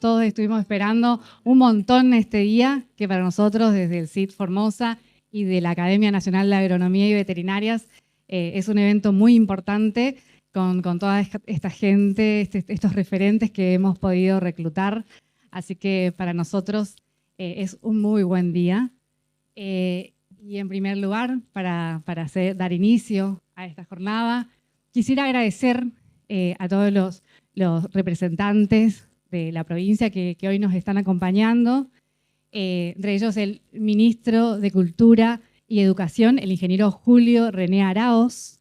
todos estuvimos esperando un montón este día, que para nosotros desde el CIT Formosa y de la Academia Nacional de Agronomía y Veterinarias es un evento muy importante con toda esta gente, estos referentes que hemos podido reclutar. Así que para nosotros es un muy buen día. Y en primer lugar, para dar inicio a esta jornada, quisiera agradecer a todos los representantes de la provincia que hoy nos están acompañando, entre ellos el ministro de Cultura y Educación, el ingeniero Julio René Araoz,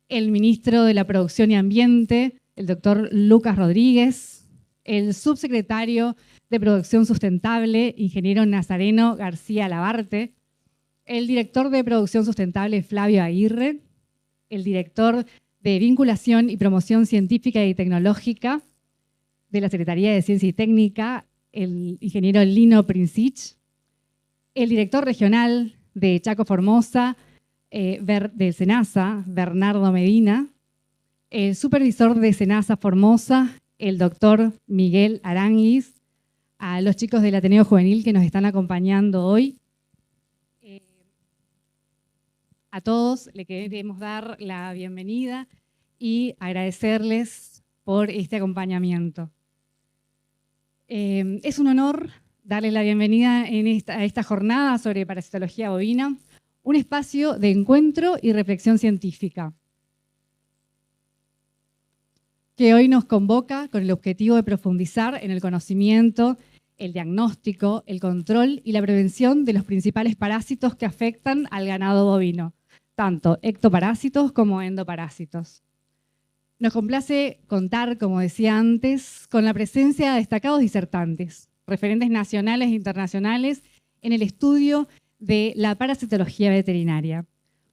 el ministro de la Producción y Ambiente, el doctor Lucas Rodríguez, el subsecretario de Producción Sustentable, ingeniero Nazareno García Labarte, el director de Producción Sustentable, Flavio Aguirre, el director de Vinculación y Promoción Científica y Tecnológica de la Secretaría de Ciencia y Técnica, el ingeniero Lino Princich, el director regional de Chaco Formosa, de SENASA, Bernardo Medina, el supervisor de SENASA Formosa, el doctor Miguel Aranguis, a los chicos del Ateneo Juvenil que nos están acompañando hoy. A todos le queremos dar la bienvenida y agradecerles por este acompañamiento. Es un honor darles la bienvenida a esta jornada sobre parasitología bovina, un espacio de encuentro y reflexión científica que hoy nos convoca con el objetivo de profundizar en el conocimiento, el diagnóstico, el control y la prevención de los principales parásitos que afectan al ganado bovino, tanto ectoparásitos como endoparásitos. Nos complace contar, como decía antes, con la presencia de destacados disertantes, referentes nacionales e internacionales en el estudio de la parasitología veterinaria,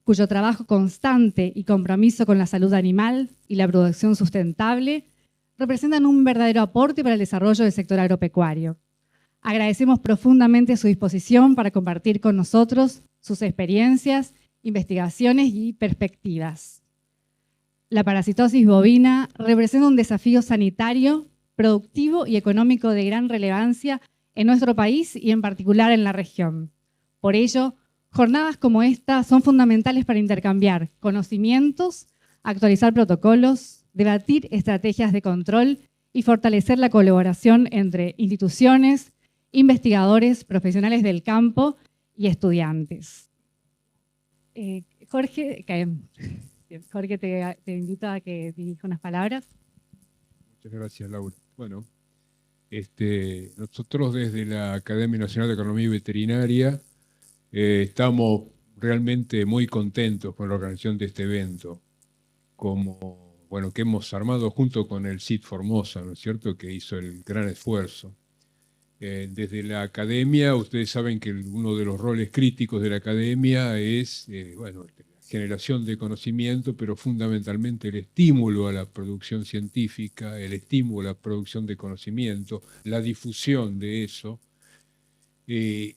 cuyo trabajo constante y compromiso con la salud animal y la producción sustentable representan un verdadero aporte para el desarrollo del sector agropecuario. Agradecemos profundamente su disposición para compartir con nosotros sus experiencias, investigaciones y perspectivas. La parasitosis bovina representa un desafío sanitario, productivo y económico de gran relevancia en nuestro país y en particular en la región. Por ello, jornadas como esta son fundamentales para intercambiar conocimientos, actualizar protocolos, debatir estrategias de control y fortalecer la colaboración entre instituciones, investigadores, profesionales del campo y estudiantes. Jorge, te invito a que dirija unas palabras. Muchas gracias, Laura. Bueno, nosotros desde la Academia Nacional de Agronomía y Veterinaria estamos realmente muy contentos con la organización de este evento, que hemos armado junto con el CIT Formosa, ¿no es cierto?, que hizo el gran esfuerzo. Desde la academia, ustedes saben que uno de los roles críticos de la academia es, la generación de conocimiento, pero fundamentalmente el estímulo a la producción científica, el estímulo a la producción de conocimiento, la difusión de eso. El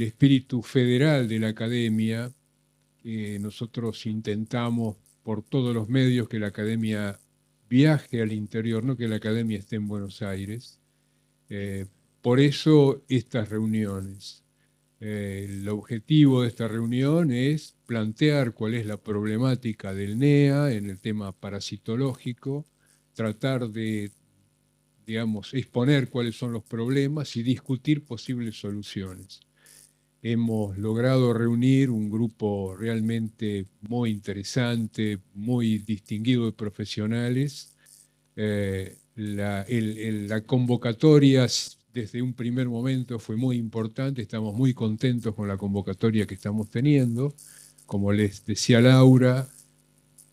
espíritu federal de la academia, nosotros intentamos por todos los medios que la academia viaje al interior, no que la academia esté en Buenos Aires. Por eso estas reuniones. El objetivo de esta reunión es plantear cuál es la problemática del NEA en el tema parasitológico, tratar de, exponer cuáles son los problemas y discutir posibles soluciones. Hemos logrado reunir un grupo realmente muy interesante, muy distinguido de profesionales. La convocatoria desde un primer momento fue muy importante, estamos muy contentos con la convocatoria que estamos teniendo. Como les decía Laura,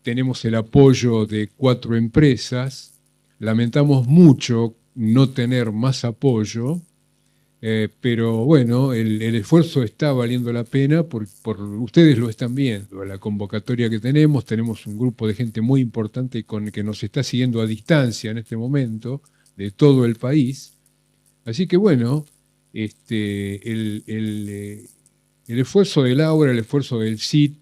tenemos el apoyo de 4 empresas, lamentamos mucho no tener más apoyo, pero bueno, el esfuerzo está valiendo la pena, ustedes lo están viendo, la convocatoria que tenemos un grupo de gente muy importante que nos está siguiendo a distancia en este momento, de todo el país. Así que bueno, el esfuerzo de Laura, el esfuerzo del CIT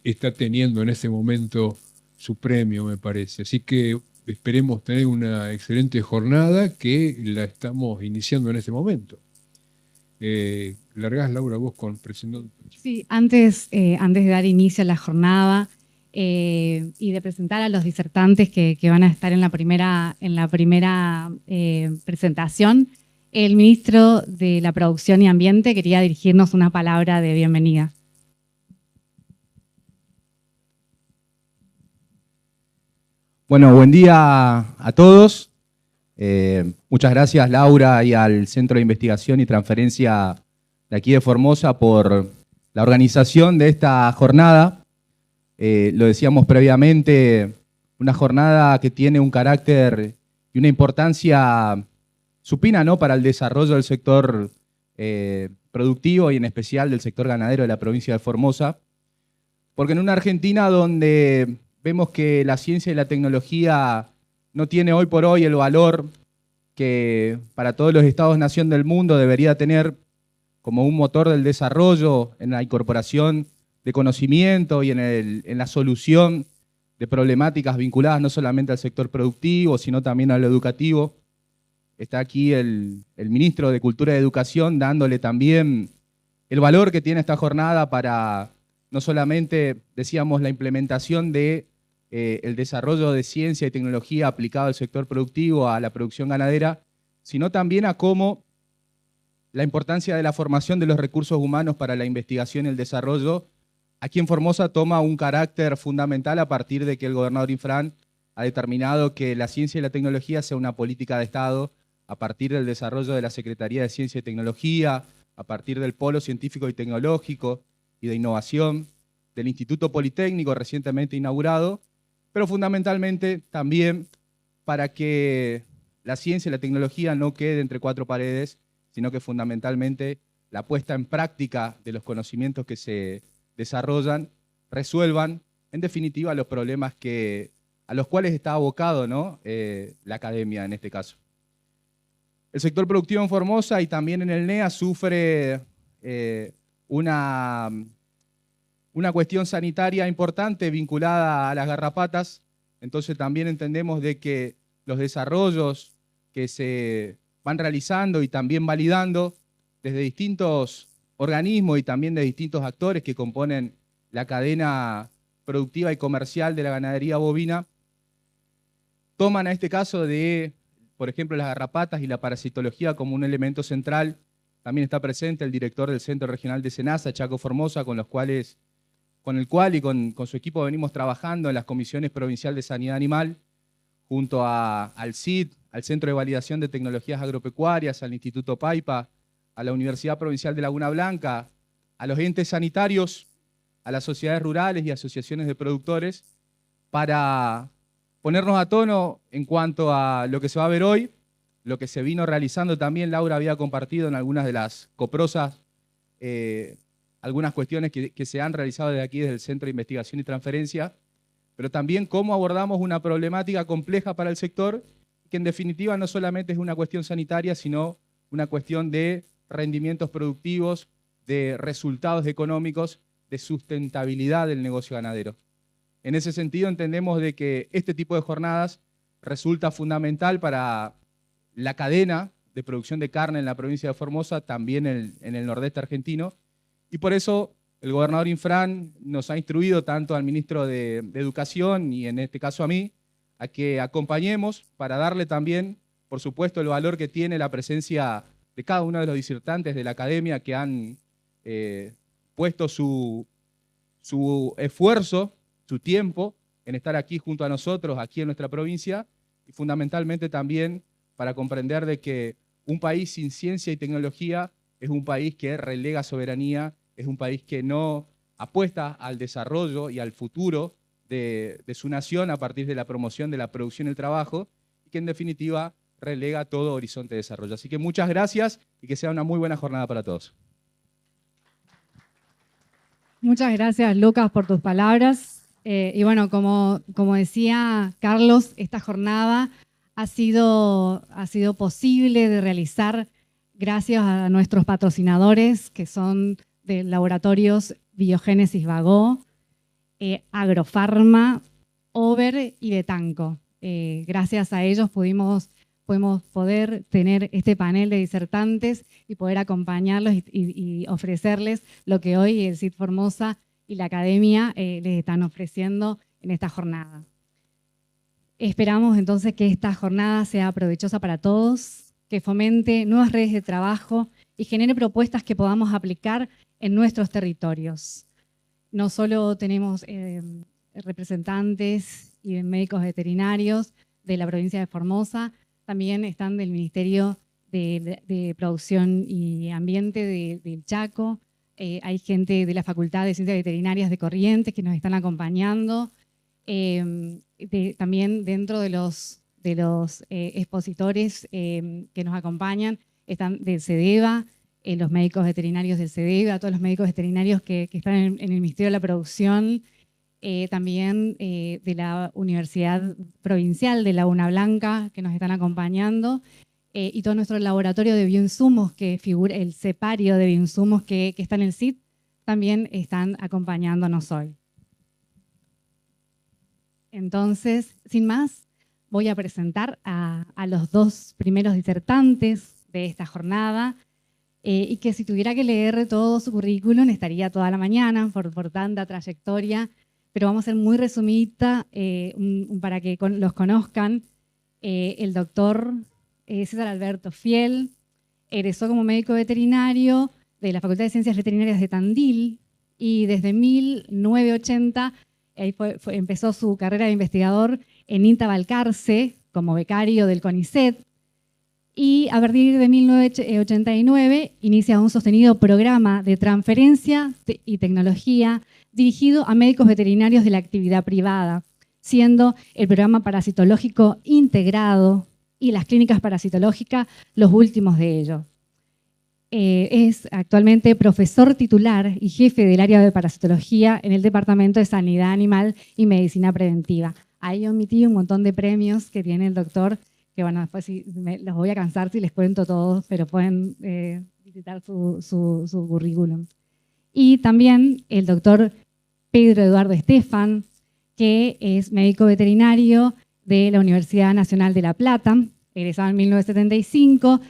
está teniendo en este momento su premio, me parece. Así que esperemos tener una excelente jornada que la estamos iniciando en este momento. Largás, Laura, vos con presentando. Sí, antes de dar inicio a la jornada y de presentar a los disertantes que van a estar en la primera presentación, el ministro de la Producción y Ambiente quería dirigirnos una palabra de bienvenida. Bueno, buen día a todos. Muchas gracias, Laura, y al Centro de Investigación y Transferencia de aquí de Formosa por la organización de esta jornada. Lo decíamos previamente, una jornada que tiene un carácter y una importancia supina, ¿no?, para el desarrollo del sector productivo y en especial del sector ganadero de la provincia de Formosa, porque en una Argentina donde vemos que la ciencia y la tecnología no tiene hoy por hoy el valor que para todos los estados-nación del mundo debería tener como un motor del desarrollo en la incorporación de conocimiento y en la solución de problemáticas vinculadas no solamente al sector productivo, sino también a lo educativo. Está aquí el ministro de Cultura y Educación dándole también el valor que tiene esta jornada para no solamente, decíamos, la implementación de el desarrollo de ciencia y tecnología aplicado al sector productivo, a la producción ganadera, sino también a cómo la importancia de la formación de los recursos humanos para la investigación y el desarrollo aquí en Formosa toma un carácter fundamental a partir de que el gobernador Infran ha determinado que la ciencia y la tecnología sea una política de Estado a partir del desarrollo de la Secretaría de Ciencia y Tecnología, a partir del Polo Científico y Tecnológico y de Innovación, del Instituto Politécnico recientemente inaugurado, pero fundamentalmente también para que la ciencia y la tecnología no quede entre cuatro paredes, sino que fundamentalmente la puesta en práctica de los conocimientos que se desarrollan resuelvan, en definitiva, los problemas a los cuales está abocado, ¿no?, la academia en este caso. El sector productivo en Formosa y también en el NEA sufre una cuestión sanitaria importante vinculada a las garrapatas. Entonces también entendemos de que los desarrollos que se van realizando y también validando desde distintos organismos y también de distintos actores que componen la cadena productiva y comercial de la ganadería bovina, toman a este caso de, por ejemplo, las garrapatas y la parasitología como un elemento central. También está presente el director del Centro Regional de Senasa, Chaco Formosa, con el cual y con su equipo venimos trabajando en las comisiones provincial de sanidad animal, junto al CID, al Centro de Validación de Tecnologías Agropecuarias, al Instituto Paipa, a la Universidad Provincial de Laguna Blanca, a los entes sanitarios, a las sociedades rurales y asociaciones de productores, para ponernos a tono en cuanto a lo que se va a ver hoy, lo que se vino realizando también. Laura había compartido en algunas de las coprosas algunas cuestiones que se han realizado desde aquí, desde el Centro de Investigación y Transferencia, pero también cómo abordamos una problemática compleja para el sector, que en definitiva no solamente es una cuestión sanitaria, sino una cuestión de rendimientos productivos, de resultados económicos, de sustentabilidad del negocio ganadero. En ese sentido entendemos de que este tipo de jornadas resulta fundamental para la cadena de producción de carne en la provincia de Formosa, también en el nordeste argentino, y por eso el gobernador Infran nos ha instruido tanto al ministro de Educación y en este caso a mí, a que acompañemos para darle también, por supuesto, el valor que tiene la presencia de cada uno de los disertantes de la academia que han puesto su esfuerzo, su tiempo en estar aquí junto a nosotros, aquí en nuestra provincia, y fundamentalmente también para comprender de que un país sin ciencia y tecnología es un país que relega soberanía, es un país que no apuesta al desarrollo y al futuro de su nación a partir de la promoción de la producción y el trabajo, y que en definitiva relega todo horizonte de desarrollo. Así que muchas gracias y que sea una muy buena jornada para todos. Muchas gracias, Lucas, por tus palabras. Y bueno, como decía Carlos, esta jornada ha sido posible de realizar gracias a nuestros patrocinadores, que son de Laboratorios Biogénesis Bagó, Agrofarma, Over y Betanco. gracias a ellos podemos poder tener este panel de disertantes y poder acompañarlos y ofrecerles lo que hoy el CIT Formosa y la Academia les están ofreciendo en esta jornada. Esperamos entonces que esta jornada sea provechosa para todos, que fomente nuevas redes de trabajo y genere propuestas que podamos aplicar en nuestros territorios. No solo tenemos representantes y médicos veterinarios de la provincia de Formosa, también están del Ministerio de Producción y Ambiente del Chaco, hay gente de la Facultad de Ciencias Veterinarias de Corrientes que nos están acompañando, también dentro de los expositores que nos acompañan están del CEDEVA, los médicos veterinarios del CEDEVA, todos los médicos veterinarios que están en el Ministerio de la Producción, también de la Universidad Provincial de Laguna Blanca, que nos están acompañando, y todo nuestro laboratorio de bioinsumos, que figura el CEPARIO de bioinsumos que está en el CIT, también están acompañándonos hoy. Entonces, sin más, voy a presentar a los dos primeros disertantes de esta jornada, y que si tuviera que leer todo su currículum estaría toda la mañana por tanta trayectoria, pero vamos a ser muy resumida para que los conozcan. El doctor César Alberto Fiel egresó como médico veterinario de la Facultad de Ciencias Veterinarias de Tandil y desde 1980 empezó su carrera de investigador en INTA Balcarce como becario del CONICET, y a partir de 1989 inicia un sostenido programa de transferencia y tecnología dirigido a médicos veterinarios de la actividad privada, siendo el programa parasitológico integrado y las clínicas parasitológicas los últimos de ellos. Es actualmente profesor titular y jefe del área de parasitología en el Departamento de Sanidad Animal y Medicina Preventiva. Ahí omití un montón de premios que tiene el doctor, que bueno, después los voy a cansar si les cuento todos, pero pueden visitar su currículum. Y también el doctor Pedro Eduardo Estefan, que es médico veterinario de la Universidad Nacional de La Plata, egresado en 1975,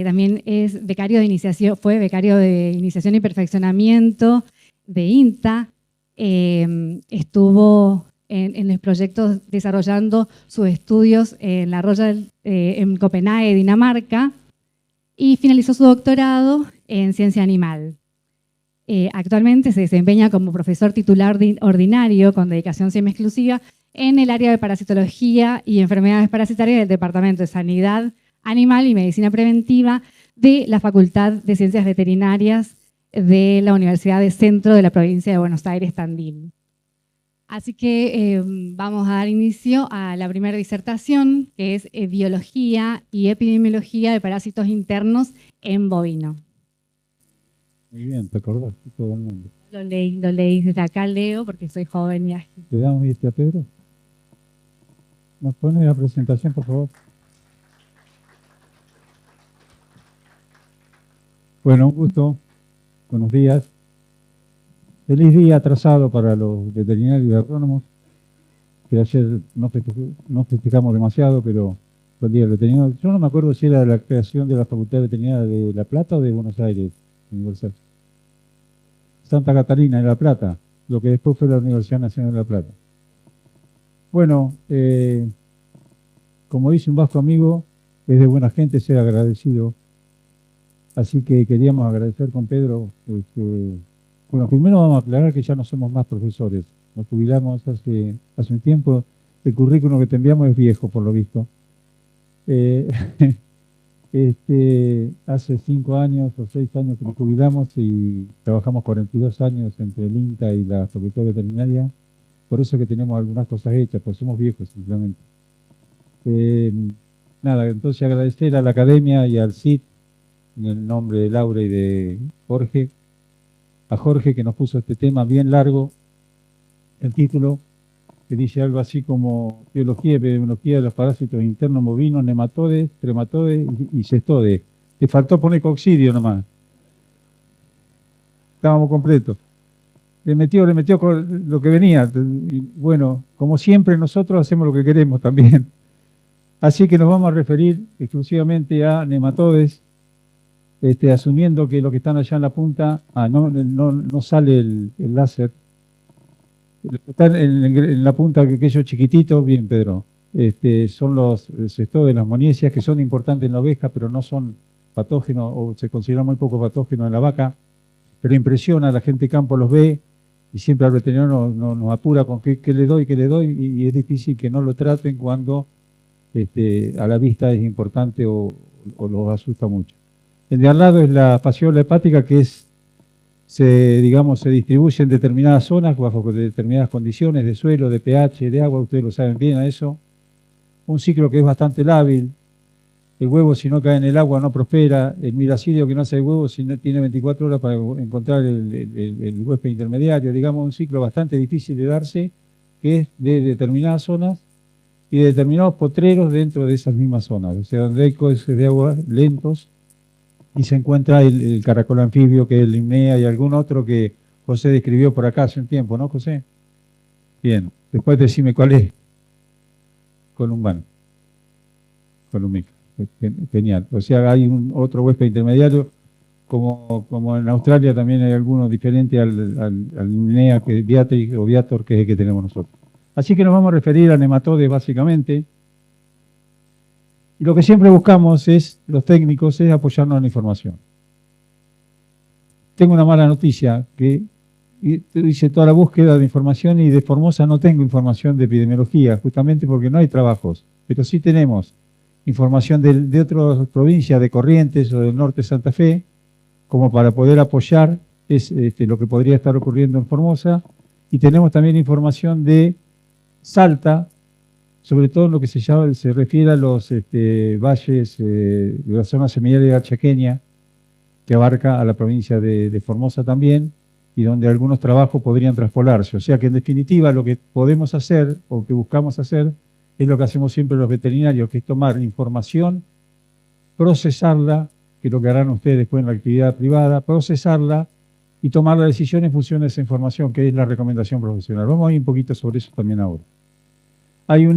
también es becario de iniciación, fue becario de iniciación y perfeccionamiento de INTA, estuvo en los proyectos desarrollando sus estudios en la Royal en Copenhague, Dinamarca, y finalizó su doctorado en ciencia animal. Actualmente se desempeña como profesor titular ordinario con dedicación semi-exclusiva en el área de parasitología y enfermedades parasitarias del Departamento de Sanidad Animal y Medicina Preventiva de la Facultad de Ciencias Veterinarias de la Universidad de Centro de la provincia de Buenos Aires, Tandil. Así que vamos a dar inicio a la primera disertación, que es Biología y Epidemiología de Parásitos Internos en Bovino. Muy bien, te acordaste todo el mundo. Lo leí desde acá, leo, porque soy joven y ágil. ¿Te damos a Pedro? ¿Nos pone la presentación, por favor? Bueno, un gusto. Buenos días. Feliz día atrasado para los veterinarios y agrónomos, que ayer no festejamos demasiado, pero fue el día del veterinario. Yo no me acuerdo si era la creación de la Facultad Veterinaria de La Plata o de Buenos Aires, Universal. Santa Catarina de La Plata, lo que después fue la Universidad Nacional de La Plata. Bueno, como dice un vasco amigo, es de buena gente ser agradecido. Así que queríamos agradecer con Pedro. Bueno, primero vamos a aclarar que ya no somos más profesores. Nos jubilamos hace un tiempo. El currículum que te enviamos es viejo, por lo visto. Hace 5 años o 6 años que nos jubilamos y trabajamos 42 años entre el INTA y la Facultad Veterinaria. Por eso que tenemos algunas cosas hechas, pues somos viejos simplemente. Nada, entonces agradecer a la Academia y al CIT, en el nombre de Laura y de Jorge, a Jorge que nos puso este tema bien largo, el título, que dice algo así como Biología y Epidemiología de los Parásitos Internos Bovinos, Nematodes, Trematodes y Cestodes. Te faltó poner coccidio nomás. Estábamos completos. le metió con lo que venía. Y bueno, como siempre nosotros hacemos lo que queremos también. Así que nos vamos a referir exclusivamente a nematodes, asumiendo que los que están allá en la punta, no sale el láser. Los que están en la punta, aquellos chiquititos, bien, Pedro, son los cestodes, las moniesias, que son importantes en la oveja, pero no son patógenos, o se consideran muy poco patógenos en la vaca, pero impresiona, la gente de campo los ve, y siempre al veterinario nos apura con qué le doy, y es difícil que no lo traten cuando a la vista es importante o los asusta mucho. El de al lado es la fasciola hepática, que se distribuye en determinadas zonas, bajo determinadas condiciones de suelo, de pH, de agua, ustedes lo saben bien a eso. Un ciclo que es bastante lábil. El huevo, si no cae en el agua, no prospera. El miracidio que no hace el huevo, tiene 24 horas para encontrar el huésped intermediario. Digamos, un ciclo bastante difícil de darse, que es de determinadas zonas y de determinados potreros dentro de esas mismas zonas. O sea, donde hay cauces de agua lentos y se encuentra el caracol anfibio, que es el limnea, y algún otro que José describió por acá hace un tiempo, ¿no, José? Bien, después decime cuál es. Columbano. Columbica. Genial. O sea, hay otro huésped intermediario, como en Australia también hay algunos diferentes al limnea, que es Viator, o Viator, que es el que tenemos nosotros. Así que nos vamos a referir a nematodes básicamente. Y lo que siempre buscamos los técnicos, es apoyarnos en la información. Tengo una mala noticia, que hice toda la búsqueda de información y de Formosa no tengo información de epidemiología, justamente porque no hay trabajos, pero sí tenemos información de otras provincias, de Corrientes o del norte de Santa Fe, como para poder apoyar lo que podría estar ocurriendo en Formosa, y tenemos también información de Salta, sobre todo en lo que se refiere a los valles de la zona semiárida chaqueña, que abarca a la provincia de Formosa también, y donde algunos trabajos podrían traspolarse. O sea que en definitiva lo que podemos hacer, o que buscamos hacer, es lo que hacemos siempre los veterinarios, que es tomar información, procesarla, que es lo que harán ustedes después en la actividad privada, procesarla y tomar la decisión en función de esa información, que es la recomendación profesional. Vamos a ir un poquito sobre eso también ahora. Hay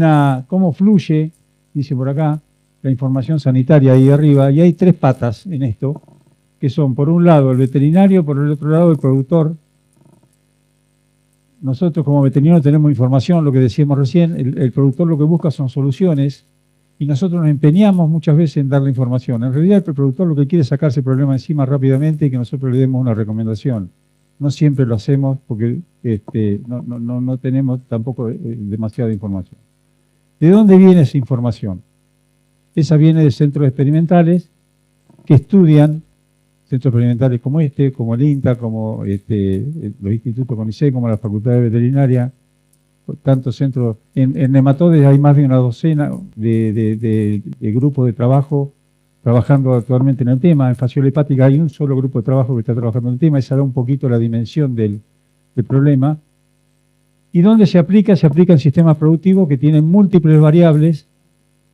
cómo fluye, dice por acá, la información sanitaria ahí arriba, y hay tres patas en esto, que son por un lado el veterinario, por el otro lado el productor. Nosotros como veterinarios tenemos información, lo que decíamos recién, el productor lo que busca son soluciones, y nosotros nos empeñamos muchas veces en darle información. En realidad el productor lo que quiere es sacarse el problema encima rápidamente y que nosotros le demos una recomendación. No siempre lo hacemos porque no tenemos tampoco demasiada información. ¿De dónde viene esa información? Esa viene de centros experimentales que estudian, centros experimentales como el INTA, como los institutos CONICET, como la Facultad de Veterinaria, tantos centros. En nematodes hay más de una docena de grupos de trabajo trabajando actualmente en el tema. En fasciola hepática hay un solo grupo de trabajo que está trabajando en el tema, y esa da un poquito la dimensión del problema. ¿Y dónde se aplica? Se aplica en sistemas productivos que tienen múltiples variables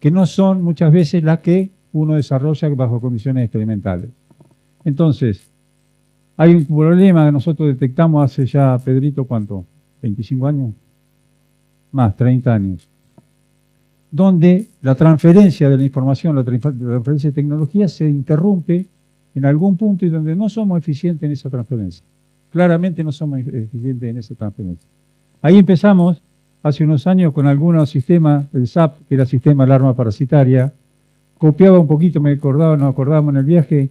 que no son muchas veces las que uno desarrolla bajo condiciones experimentales. Entonces, hay un problema que nosotros detectamos hace ya, Pedrito, ¿cuánto? ¿25 años? Más, 30 años. Donde la transferencia de la información, la transferencia de tecnología se interrumpe en algún punto y donde no somos eficientes en esa transferencia. Claramente no somos eficientes en esa transferencia. Ahí empezamos hace unos años con algunos sistemas, el SAP, que era el sistema de alarma parasitaria, copiaba un poquito, nos acordábamos en el viaje.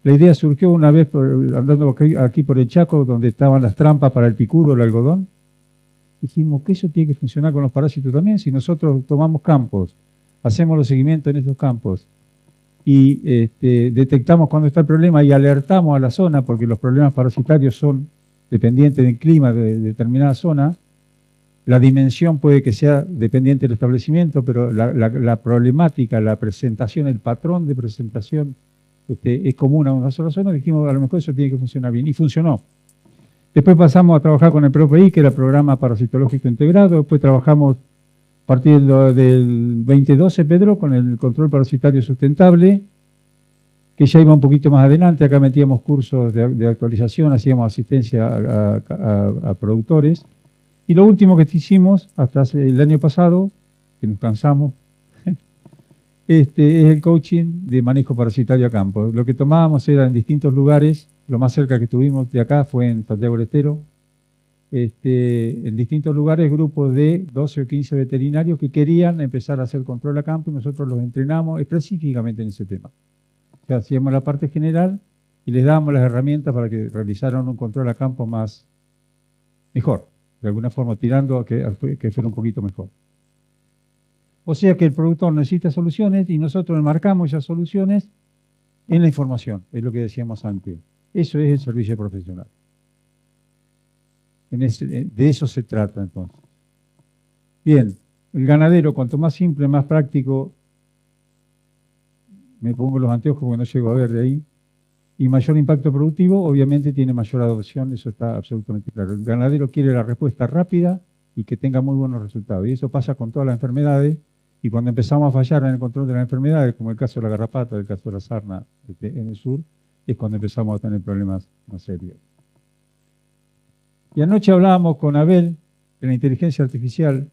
La idea surgió una vez andando aquí por el Chaco, donde estaban las trampas para el picudo, el algodón. Dijimos que eso tiene que funcionar con los parásitos también. Si nosotros tomamos campos, hacemos los seguimientos en esos campos y detectamos cuando está el problema y alertamos a la zona, porque los problemas parasitarios son dependientes del clima de determinada zona, la dimensión puede que sea dependiente del establecimiento, pero la problemática, la presentación, el patrón de presentación es común a una sola zona. Dijimos, a lo mejor eso tiene que funcionar bien, y funcionó. Después pasamos a trabajar con el PROPI, que era el Programa Parasitológico Integrado. Después trabajamos, partiendo del 2012, Pedro, con el control parasitario sustentable. que ya iba un poquito más adelante. Acá metíamos cursos de actualización, hacíamos asistencia a productores. Y lo último que hicimos hasta el año pasado, que nos cansamos, es el coaching de manejo parasitario a campo. Lo que tomábamos era en distintos lugares, lo más cerca que tuvimos de acá fue en Santiago del Estero, en distintos lugares grupos de 12 o 15 veterinarios que querían empezar a hacer control a campo y nosotros los entrenamos específicamente en ese tema. O sea, hacíamos la parte general y les dábamos las herramientas para que realizaran un control a campo mejor, de alguna forma tirando a que fuera un poquito mejor. O sea que el productor necesita soluciones y nosotros enmarcamos esas soluciones en la información, es lo que decíamos antes. Eso es el servicio profesional. De eso se trata entonces. Bien, el ganadero, cuanto más simple, más práctico, me pongo los anteojos porque no llego a ver de ahí, y mayor impacto productivo, obviamente tiene mayor adopción, eso está absolutamente claro. El ganadero quiere la respuesta rápida y que tenga muy buenos resultados, y eso pasa con todas las enfermedades, y cuando empezamos a fallar en el control de las enfermedades, como el caso de la garrapata, el caso de la sarna en el sur, es cuando empezamos a tener problemas más serios. Y anoche hablábamos con Abel de la inteligencia artificial.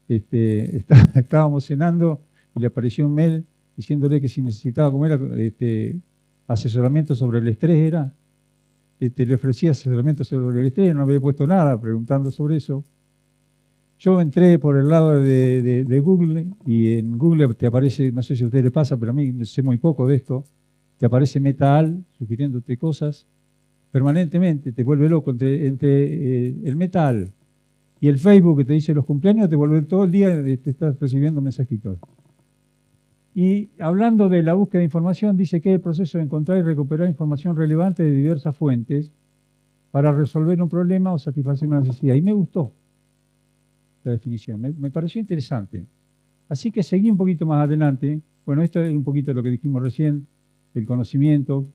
Estábamos cenando y le apareció un mail diciéndole que si necesitaba, como era, asesoramiento sobre el estrés, le ofrecía asesoramiento sobre el estrés, no había puesto nada preguntando sobre eso. Yo entré por el lado de Google y en Google te aparece, no sé si a ustedes les pasa, pero a mí sé muy poco de esto, te aparece MetaAL sugiriéndote cosas permanentemente, te vuelve loco entre el MetaAL y el Facebook que te dice los cumpleaños, te vuelve todo el día, te estás recibiendo mensajitos. Y hablando de la búsqueda de información, dice que es el proceso de encontrar y recuperar información relevante de diversas fuentes para resolver un problema o satisfacer una necesidad. Y me gustó la definición, me pareció interesante. Así que seguí un poquito más adelante. Bueno, esto es un poquito lo que dijimos recién, el conocimiento,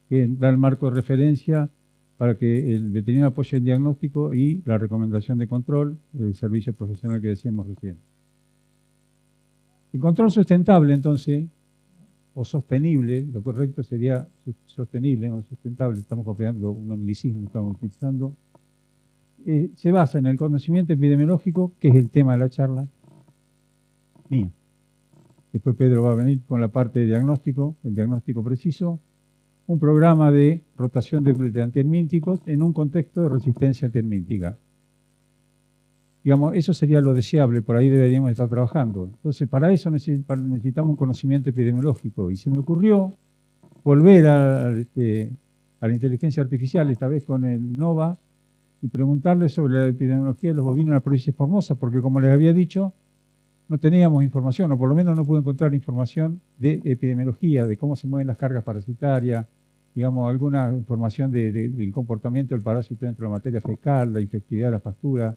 que da el marco de referencia para que el veterinario apoye el diagnóstico y la recomendación de control del servicio profesional que decíamos recién. El control sustentable, entonces, o sostenible, lo correcto sería sostenible o sustentable, estamos copiando un anglicismo, estamos utilizando, se basa en el conocimiento epidemiológico, que es el tema de la charla mía. Después Pedro va a venir con la parte de diagnóstico, el diagnóstico preciso, un programa de rotación de antihelmínticos en un contexto de resistencia antihelmíntica. Digamos, eso sería lo deseable, por ahí deberíamos estar trabajando. Entonces, para eso necesitamos un conocimiento epidemiológico. Y se me ocurrió volver a la inteligencia artificial, esta vez con el NOVA, y preguntarle sobre la epidemiología de los bovinos en la provincia de Formosa, porque como les había dicho, no teníamos información, o por lo menos no pude encontrar información de epidemiología, de cómo se mueven las cargas parasitarias, digamos, alguna información del comportamiento del parásito dentro de la materia fecal, la infectividad de la pastura,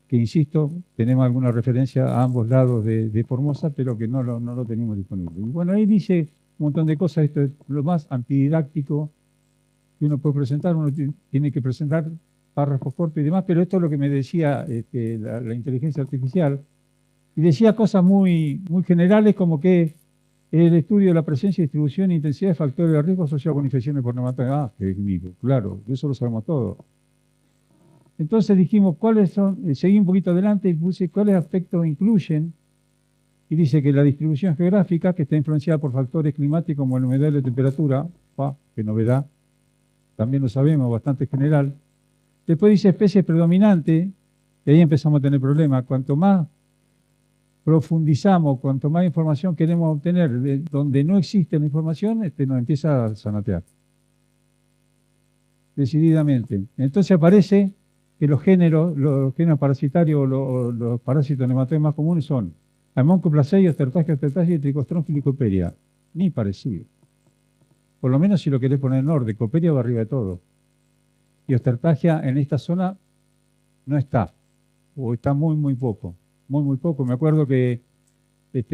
que insisto, tenemos alguna referencia a ambos lados de Formosa, pero que no lo tenemos disponible. Y bueno, ahí dice un montón de cosas, esto es lo más antididáctico que uno puede presentar, uno tiene que presentar párrafos cortos y demás, pero esto es lo que me decía la inteligencia artificial, y decía cosas muy generales como que el estudio de la presencia, distribución e intensidad de factores de riesgo asociados con infecciones por nematodas. Ah, qué rico, claro, eso lo sabemos todo. Entonces dijimos, ¿cuáles son? Seguí un poquito adelante y puse cuáles aspectos incluyen. Y dice que la distribución geográfica, que está influenciada por factores climáticos como la humedad y la temperatura, qué novedad, también lo sabemos, bastante general. Después dice especies predominantes, y ahí empezamos a tener problemas. Cuanto más profundizamos, cuanto más información queremos obtener de donde no existe la información, nos empieza a zanatear. Decididamente. Entonces aparece que los géneros parasitarios o los parásitos nematoides más comunes son Aemoncoplaceia, Ostertagia y Tricostrón Lycopteria. Ni parecido. Por lo menos si lo querés poner en orden, Coperia va arriba de todo. Y Ostertagia en esta zona no está, o está muy poco. Muy poco. Me acuerdo que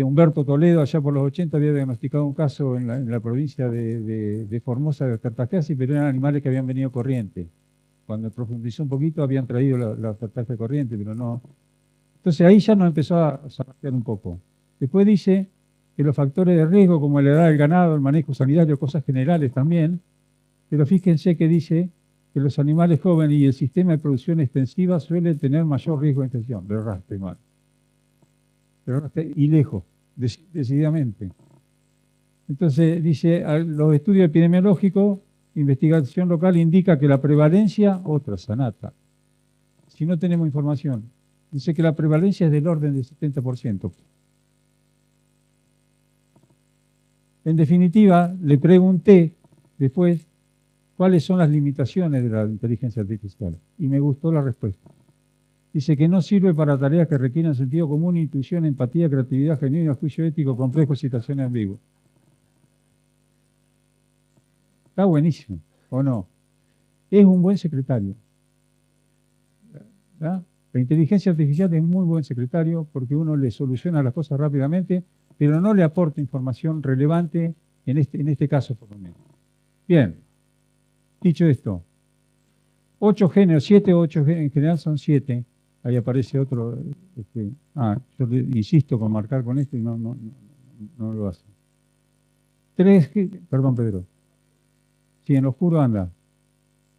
Humberto Toledo, allá por los 80, había diagnosticado un caso en la provincia de Formosa de Ostertagiasis, pero eran animales que habían venido corriente. Cuando profundizó un poquito, habían traído la Ostertagia corriente, pero no. Entonces ahí ya nos empezó a zanatear un poco. Después dice que los factores de riesgo como la edad del ganado, el manejo sanitario, cosas generales también, pero fíjense que dice que los animales jóvenes y el sistema de producción extensiva suelen tener mayor riesgo de infección, de arrastre, mal. Y lejos, decididamente. Entonces, dice, los estudios epidemiológicos, investigación local indica que la prevalencia, otra sanata, si no tenemos información, dice que la prevalencia es del orden del 70%. En definitiva, le pregunté después cuáles son las limitaciones de la inteligencia artificial y me gustó la respuesta. Dice que no sirve para tareas que requieran sentido común, intuición, empatía, creatividad, genuino, juicio ético, complejo, situaciones ambiguas. Está buenísimo, ¿o no? Es un buen secretario. ¿Verdad? La inteligencia artificial es muy buen secretario porque uno le soluciona las cosas rápidamente, pero no le aporta información relevante en este caso por lo menos. Bien, dicho esto, 8 géneros, 7 o 8 géneros, en general son 7. Ahí aparece otro. Yo insisto con marcar con esto y no lo hace. 3, perdón Pedro. Sí, en lo oscuro anda,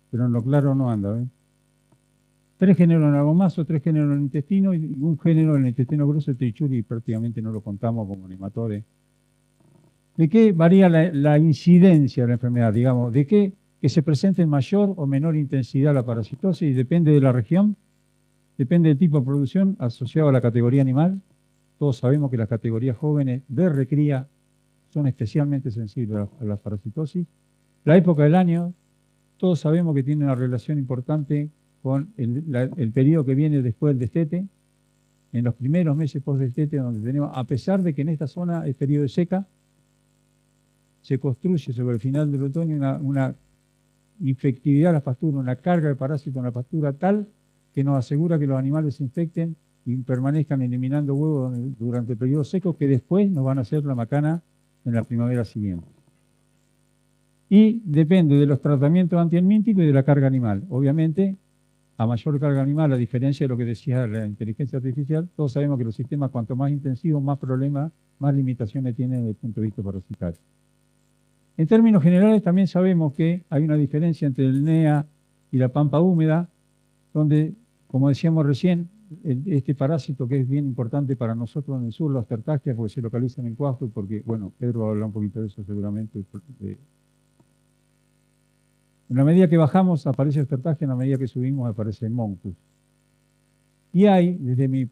pero en lo claro no anda. 3 géneros en agomazo, 3 géneros en el intestino y un género en el intestino grueso, trichuri, prácticamente no lo contamos como nematode. ¿De qué varía la incidencia de la enfermedad? Digamos, ¿de qué? Que se presente en mayor o menor intensidad la parasitosis, depende de la región, depende del tipo de producción asociado a la categoría animal. Todos sabemos que las categorías jóvenes de recría son especialmente sensibles a la parasitosis. La época del año, todos sabemos que tiene una relación importante con el periodo que viene después del destete, en los primeros meses post-destete, donde tenemos, a pesar de que en esta zona es periodo de seca, se construye sobre el final del otoño una infectividad a la pastura, una carga de parásitos en la pastura tal que nos asegura que los animales se infecten y permanezcan eliminando huevos durante el periodo seco, que después nos van a hacer la macana en la primavera siguiente. Y depende de los tratamientos antihelmínticos y de la carga animal. Obviamente, a mayor carga animal, a diferencia de lo que decía la inteligencia artificial, todos sabemos que los sistemas, cuanto más intensivos, más problemas, más limitaciones tienen desde el punto de vista parasitario. En términos generales, también sabemos que hay una diferencia entre el NEA y la pampa húmeda, donde, como decíamos recién, este parásito que es bien importante para nosotros en el sur, las tertáceas, porque se localizan en Cuajo y porque, bueno, Pedro va a hablar un poquito de eso seguramente. En la medida que bajamos aparece Ostertagia, en la medida que subimos aparece Moncus. Y hay, desde mi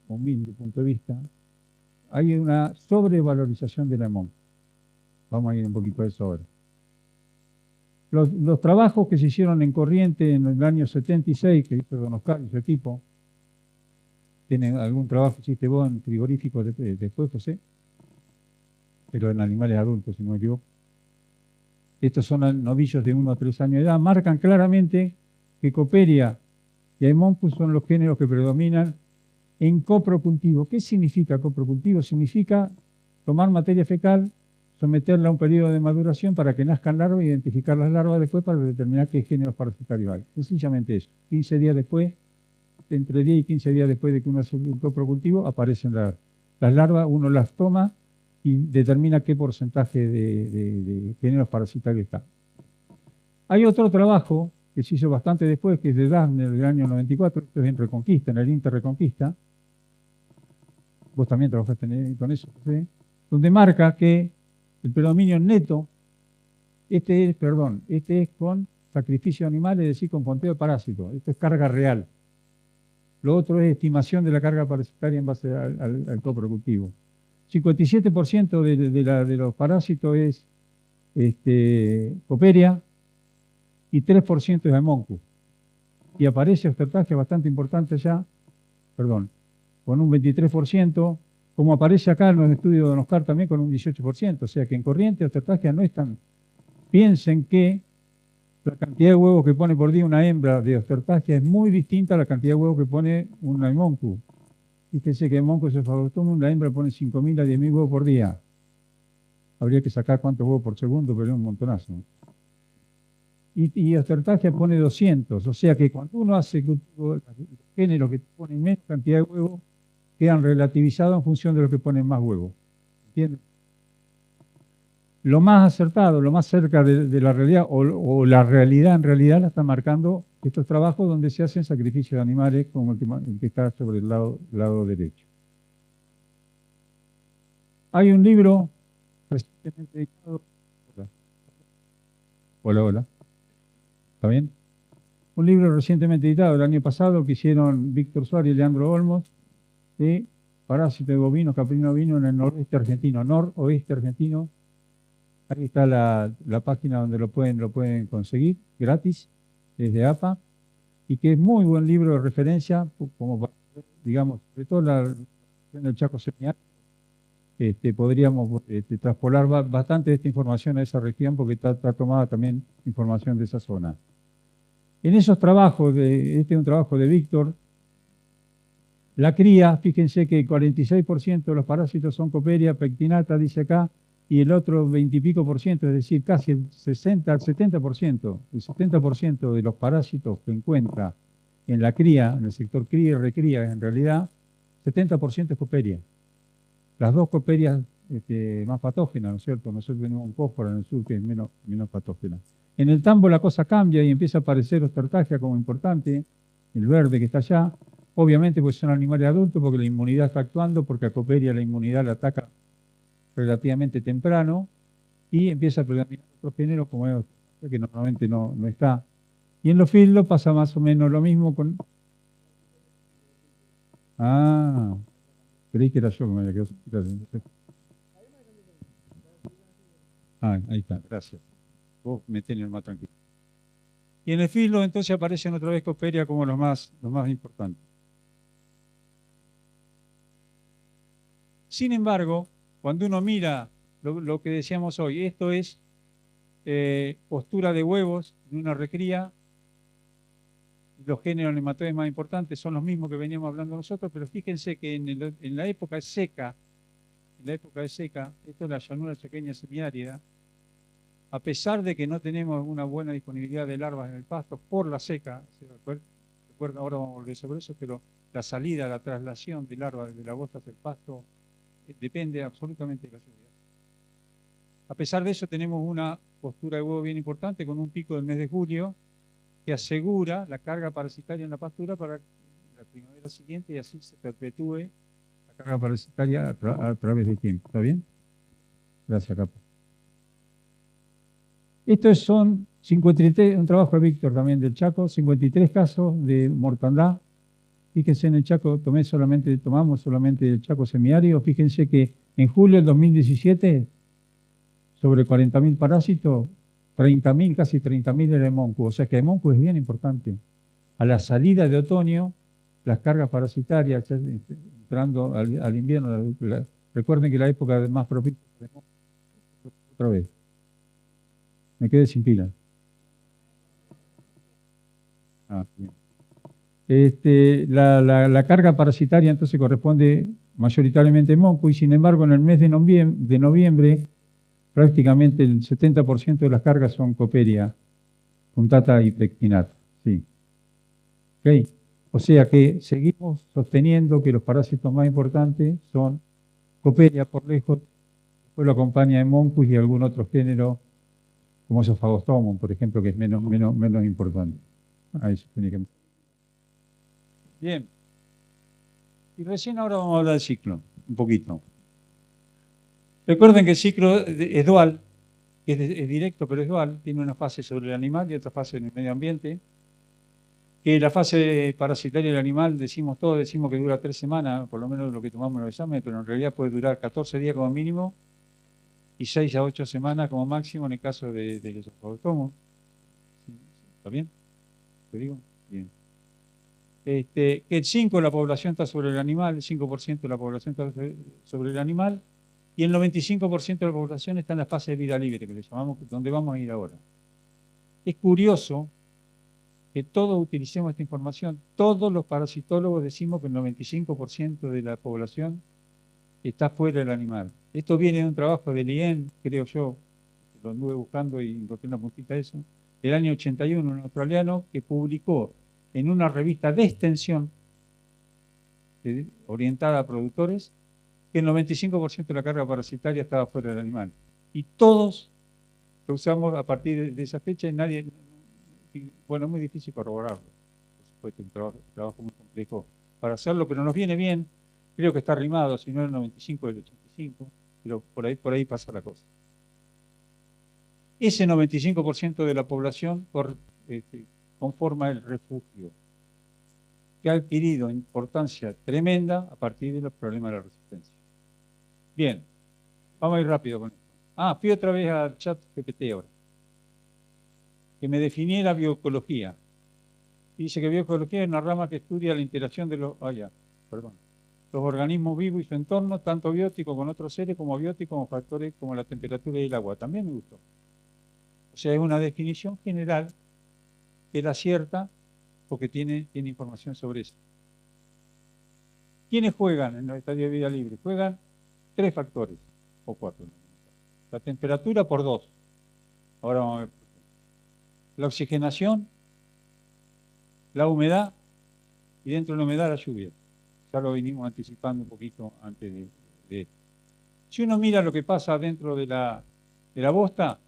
humilde punto de vista, hay una sobrevalorización de la Moncus. Vamos a ir un poquito a eso ahora. Los trabajos que se hicieron en Corriente en el año 76, que hizo Don Oscar y su equipo, ¿tienen algún trabajo que hiciste vos en frigoríficos después, José? Pero en animales adultos, si no me equivoco. Estos son novillos de 1 a 3 años de edad, marcan claramente que Coperia y Haemoncus son los géneros que predominan en coprocultivo. ¿Qué significa coprocultivo? Significa tomar materia fecal, someterla a un periodo de maduración para que nazcan larvas, identificar las larvas después para determinar qué géneros parasitarios hay. Sencillamente eso. 15 días después, entre 10 y 15 días después de que uno hace un coprocultivo, aparecen las larvas, uno las toma y determina qué porcentaje de géneros parasitarios está. Hay otro trabajo que se hizo bastante después, que es de Daphne del año 94, esto es en Reconquista, en el Inter Reconquista. Vos también trabajaste con eso, ¿sí? Donde marca que el predominio neto, este es con sacrificio animal, es decir, con conteo de parásitos. Esto es carga real. Lo otro es estimación de la carga parasitaria en base al coprocultivo. 57% de los parásitos es Coperia y 3% es Haemoncus. Y aparece Ostertagia bastante importante ya, con un 23%, como aparece acá en los estudios de Don Oscar también con un 18%. O sea que en Corriente Ostertagia no es tan... Piensen que la cantidad de huevos que pone por día una hembra de Ostertagia es muy distinta a la cantidad de huevos que pone un Haemoncus. Fíjense que en Moncus Cephalostomus la hembra pone 5.000 a 10.000 huevos por día. Habría que sacar cuántos huevos por segundo, pero es un montonazo. Y Ostertagia pone 200. O sea que cuando uno hace los géneros que ponen menos cantidad de huevos, quedan relativizados en función de los que ponen más huevos. entiende. Lo más acertado, lo más cerca de la realidad, o la realidad en realidad la están marcando estos trabajos donde se hacen sacrificios de animales, como el que está sobre el lado derecho. Hay un libro recientemente dedicado. Hola. ¿Está bien? Un libro recientemente editado el año pasado que hicieron Víctor Suárez y Leandro Olmos de parásitos de bovinos, caprino ovino en el noroeste argentino. Ahí está la página donde lo pueden conseguir gratis desde APA, y que es muy buen libro de referencia, como para, digamos, sobre todo la región del Chaco semiárido. Podríamos traspolar bastante de esta información a esa región porque está tomada también información de esa zona. En esos trabajos, este es un trabajo de Víctor, la cría, fíjense que el 46% de los parásitos son Coperia pectinata, dice acá, y el otro 20 y pico %, es decir, casi el 70% de los parásitos que encuentra en la cría, en el sector cría y recría, en realidad, 70% es Coperia. Las dos Coperias más patógenas, ¿no es cierto? Nosotros tenemos un fósforo en el sur que es menos patógena. En el tambo la cosa cambia y empieza a aparecer Ostertagia como importante, el verde que está allá. Obviamente pues son animales adultos porque la inmunidad está actuando, porque a Coperia la inmunidad la ataca relativamente temprano y empieza a predominar otro género como es que normalmente no está. Y en los fildos pasa más o menos lo mismo con... Ah, creí que era yo que me había quedado. Ahí está, gracias. Vos me tenés más tranquilo. Y en el fildo entonces aparecen otra vez Coperia como los más importantes. Sin embargo, cuando uno mira lo que decíamos hoy, esto es postura de huevos en una recría, los géneros nematoides más importantes son los mismos que veníamos hablando nosotros, pero fíjense que en la época seca, esto es la llanura chaqueña semiárida, a pesar de que no tenemos una buena disponibilidad de larvas en el pasto por la seca, recuerda, ahora vamos a volver sobre eso, pero la salida, la traslación de larvas de la bosta hacia el pasto depende absolutamente de la lluvia. A pesar de eso tenemos una postura de huevo bien importante con un pico del mes de julio que asegura la carga parasitaria en la pastura para la primavera siguiente y así se perpetúe la carga parasitaria a través del tiempo. ¿Está bien? Gracias, Capo. Estos son 53, un trabajo de Víctor también del Chaco, 53 casos de mortandad. Fíjense en el Chaco, tomamos solamente el Chaco semiárido. Fíjense que en julio del 2017, sobre 40.000 parásitos, 30.000, casi 30.000 era de Moncu. O sea que el Moncu es bien importante. A la salida de otoño, las cargas parasitarias, entrando al invierno, recuerden que la época más propicia de Moncu, otra vez. Me quedé sin pila. Bien. La carga parasitaria entonces corresponde mayoritariamente a Moncu y sin embargo en el mes de noviembre prácticamente el 70% de las cargas son Coperia, puntata y pectinata. Sí. ¿Okay? O sea que seguimos sosteniendo que los parásitos más importantes son Coperia por lejos, después lo acompaña Moncu y algún otro género como Esophagostomum, por ejemplo, que es menos importante. Ahí se tiene que... Bien. Y recién ahora vamos a hablar del ciclo, un poquito. Recuerden que el ciclo es dual, es directo pero es dual, tiene una fase sobre el animal y otra fase en el medio ambiente. Que la fase parasitaria del animal, decimos que dura 3 semanas, por lo menos lo que tomamos en los exámenes, pero en realidad puede durar 14 días como mínimo y 6 a 8 semanas como máximo en el caso de los Esophagostomum. ¿Está bien? ¿Te digo? Bien. Que el 5% de la población está sobre el animal, el 5% de la población está sobre el animal, y el 95% de la población está en la fase de vida libre, que le llamamos, donde vamos a ir ahora. Es curioso que todos utilicemos esta información. Todos los parasitólogos decimos que el 95% de la población está fuera del animal. Esto viene de un trabajo de Lien, creo yo, lo anduve buscando y encontré una puntita de eso, del año 81, un australiano que publicó en una revista de extensión orientada a productores que el 95% de la carga parasitaria estaba fuera del animal. Y todos lo usamos a partir de esa fecha y nadie, bueno, es muy difícil corroborarlo. Por supuesto, un trabajo muy complejo para hacerlo, pero nos viene bien. Creo que está arrimado, si no el 95 del 85, pero por ahí pasa la cosa. Ese 95% de la población conforma el refugio, que ha adquirido importancia tremenda a partir de los problemas de la resistencia. Bien, vamos a ir rápido con esto. Fui otra vez al chat GPT ahora, que me definiera bioecología. Dice que bioecología es una rama que estudia la interacción de los organismos vivos y su entorno, tanto biótico con otros seres como abióticos con factores como la temperatura y el agua. También me gustó. O sea, es una definición general que la acierta porque tiene información sobre eso. ¿Quiénes juegan en los estadios de vida libre? Juegan 3 factores, o 4. La temperatura por 2. Ahora vamos a ver. La oxigenación, la humedad y dentro de la humedad la lluvia. Ya lo venimos anticipando un poquito antes de esto. Si uno mira lo que pasa dentro de la bosta,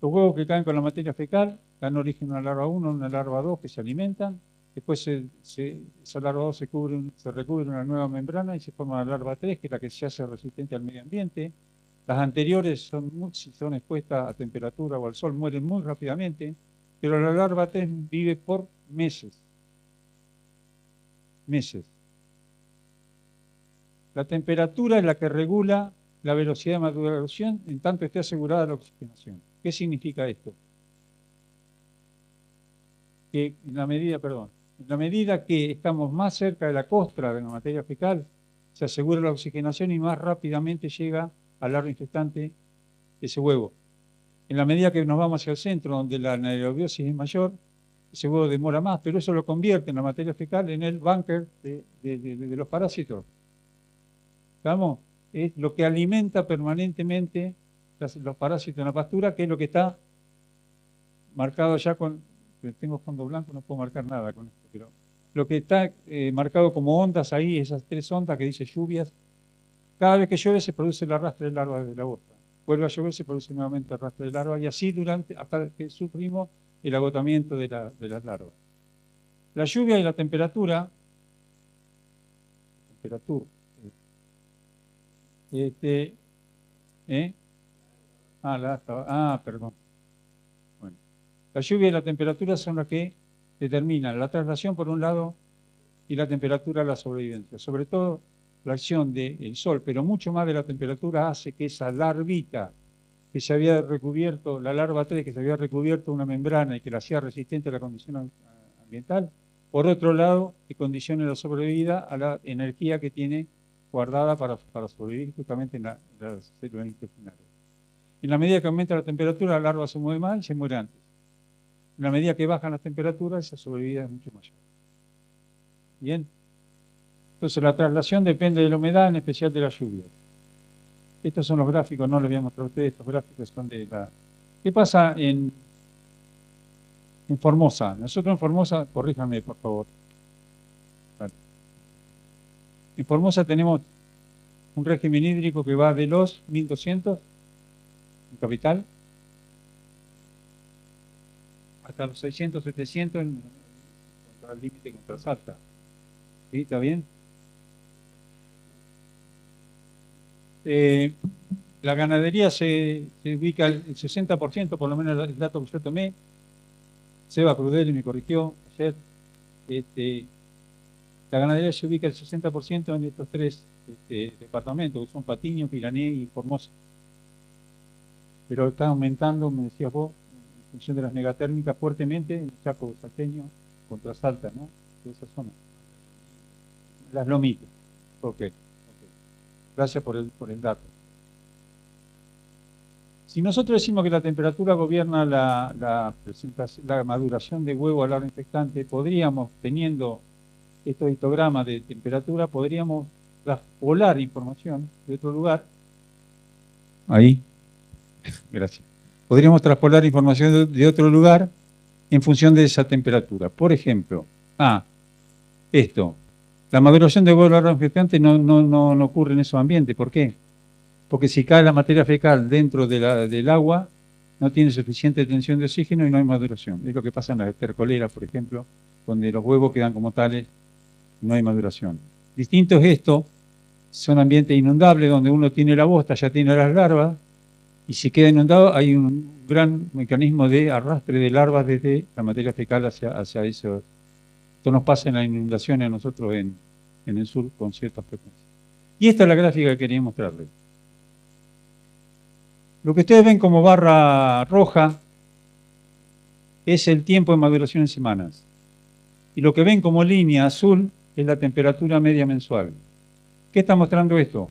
los huevos que caen con la materia fecal dan origen a una larva 1, una larva 2 que se alimentan. Después esa larva 2 se recubre una nueva membrana y se forma la larva 3, que es la que se hace resistente al medio ambiente. Las anteriores, si son expuestas a temperatura o al sol, mueren muy rápidamente, pero la larva 3 vive por meses. La temperatura es la que regula la velocidad de maduración en tanto esté asegurada la oxigenación. ¿Qué significa esto? Que en la medida que estamos más cerca de la costra de la materia fecal, se asegura la oxigenación y más rápidamente llega al larva infectante ese huevo. En la medida que nos vamos hacia el centro, donde la anaerobiosis es mayor, ese huevo demora más, pero eso lo convierte en la materia fecal en el búnker de los parásitos. ¿Estamos? Es lo que alimenta permanentemente los parásitos en la pastura, que es lo que está marcado ya con... Tengo fondo blanco, no puedo marcar nada con esto, pero lo que está marcado como ondas ahí, esas 3 ondas que dice lluvias, cada vez que llueve se produce el arrastre de larvas de la bosta. Vuelve a llover, se produce nuevamente el arrastre de larvas y así hasta que sufrimos el agotamiento de las larvas. La lluvia y la temperatura, perdón. Bueno, la lluvia y la temperatura son las que determinan la traslación por un lado y la temperatura de la sobrevivencia. Sobre todo la acción del sol, pero mucho más de la temperatura hace que esa larvita que se había recubierto, la larva 3 que se había recubierto una membrana y que la hacía resistente a la condición ambiental, por otro lado, que condicione la sobrevida a la energía que tiene guardada para sobrevivir justamente en las células intestinales. En la medida que aumenta la temperatura, la larva se mueve más y se muere antes. En la medida que bajan las temperaturas, esa sobrevida es mucho mayor. Bien. Entonces la traslación depende de la humedad, en especial de la lluvia. Estos son los gráficos, no les voy a mostrar a ustedes, estos gráficos son de la... ¿Qué pasa en Formosa? Nosotros en Formosa, corríjanme por favor. Vale. En Formosa tenemos un régimen hídrico que va de los 1200 en capital hasta los 600, 700 contra el límite contra Salta. ¿Sí? ¿Está bien? La ganadería se ubica el 60%, por lo menos el dato que yo tomé. Seba Crudeli me corrigió ayer. La ganadería se ubica el 60% en estos 3 departamentos, que son Patiño, Pirané y Formosa. Pero está aumentando, me decías vos, en función de las megatérmicas, fuertemente en Chaco Salteño contra Salta, ¿no? De esa zona. Las Lomitas. Ok. Gracias por el dato. Si nosotros decimos que la temperatura gobierna la maduración de huevo al larva infectante, podríamos, teniendo estos histogramas de temperatura, podríamos traspolar información de otro lugar. Ahí. Gracias. Podríamos traspolar información de otro lugar en función de esa temperatura. Por ejemplo, esto. La maduración de huevo de larva infectante no ocurre en esos ambientes. ¿Por qué? Porque si cae la materia fecal dentro del agua, no tiene suficiente tensión de oxígeno y no hay maduración. Es lo que pasa en las estercoleras, por ejemplo, donde los huevos quedan como tales, no hay maduración. Distinto es esto, son ambientes inundables donde uno tiene la bosta, ya tiene las larvas, y si queda inundado hay un gran mecanismo de arrastre de larvas desde la materia fecal hacia eso. Esto nos pasa en las inundaciones a nosotros en el sur con ciertas frecuencias. Y esta es la gráfica que quería mostrarles. Lo que ustedes ven como barra roja es el tiempo de maduración en semanas. Y lo que ven como línea azul es la temperatura media mensual. ¿Qué está mostrando esto?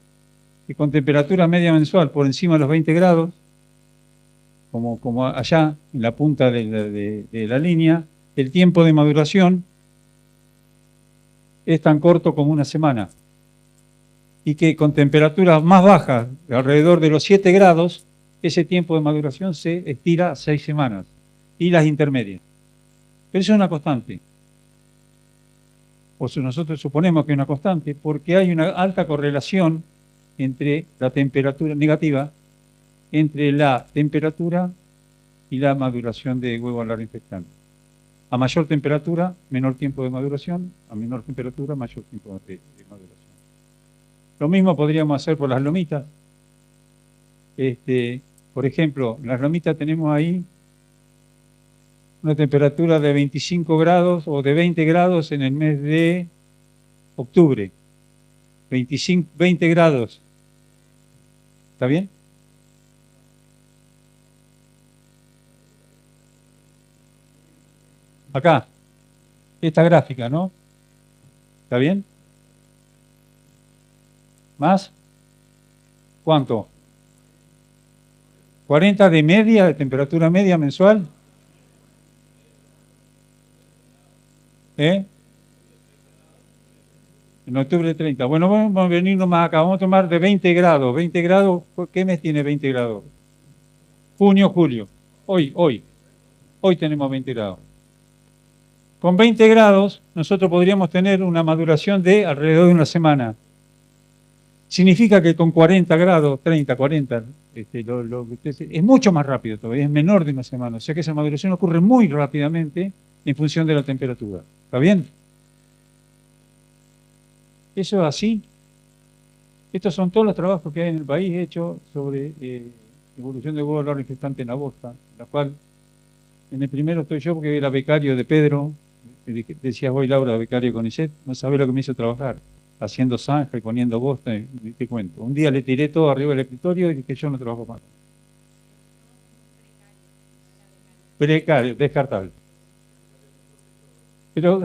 Que con temperatura media mensual por encima de los 20 grados, como allá en la punta de la línea, el tiempo de maduración es tan corto como una semana. Y que con temperaturas más bajas, alrededor de los 7 grados, ese tiempo de maduración se estira a 6 semanas. Y las intermedias. Pero eso es una constante. O si nosotros suponemos que es una constante, porque hay una alta correlación entre la temperatura negativa, entre la temperatura y la maduración de huevo larva infectante. A mayor temperatura, menor tiempo de maduración, a menor temperatura, mayor tiempo de maduración. Lo mismo podríamos hacer por las lomitas. Por ejemplo, en las lomitas tenemos ahí una temperatura de 25 grados o de 20 grados en el mes de octubre. 20 grados. ¿Está bien? Acá, esta gráfica, ¿no? ¿Está bien? ¿Más? ¿Cuánto? 40 de media, de temperatura media mensual. En octubre 30. Bueno, vamos a venirnos más acá. Vamos a tomar de 20 grados. 20 grados, ¿qué mes tiene 20 grados? Junio, julio. Hoy tenemos 20 grados. Con 20 grados, nosotros podríamos tener una maduración de alrededor de una semana. Significa que con 40 grados, 30, 40, es mucho más rápido todavía, es menor de una semana. O sea que esa maduración ocurre muy rápidamente en función de la temperatura. ¿Está bien? Eso es así. Estos son todos los trabajos que hay en el país hechos sobre evolución de huevo larva infectante en la bosta, la cual en el primero estoy yo porque era becario de Pedro. Decías hoy, Laura, becario con ISET, no sabe lo que me hizo trabajar, haciendo zanja y poniendo bosta, y te cuento. Un día le tiré todo arriba del escritorio y dije, yo no trabajo más. Precario, descartable. Pero,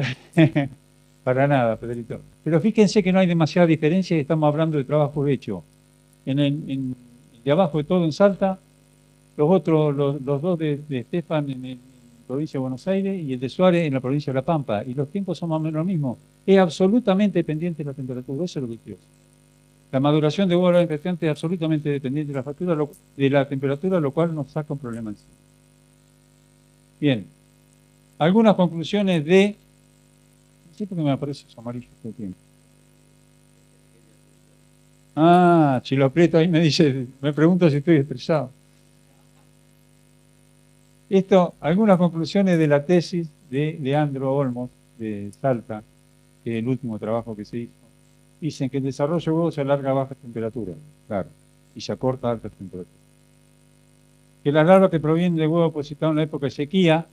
para nada, Pedrito. Pero fíjense que no hay demasiada diferencia y estamos hablando de trabajo hecho. De abajo de todo en Salta, los dos de Estefan en la provincia de Buenos Aires y el de Suárez en la provincia de La Pampa. Y los tiempos son más o menos los mismos. Es absolutamente dependiente de la temperatura, eso es lo que quiero. La maduración de huevo larva infectante es absolutamente dependiente de la temperatura, lo cual nos saca un problema en sí. Bien. Algunas conclusiones de... Siempre que me aparece eso amarillo todo el tiempo. Si lo aprieto ahí me pregunto si estoy estresado. Algunas conclusiones de la tesis de Leandro Olmos, de Salta, que es el último trabajo que se hizo. Dicen que el desarrollo de huevos se alarga a bajas temperaturas, claro, y se acorta a altas temperaturas. Que las larvas que provienen de huevos depositados en la época de sequía,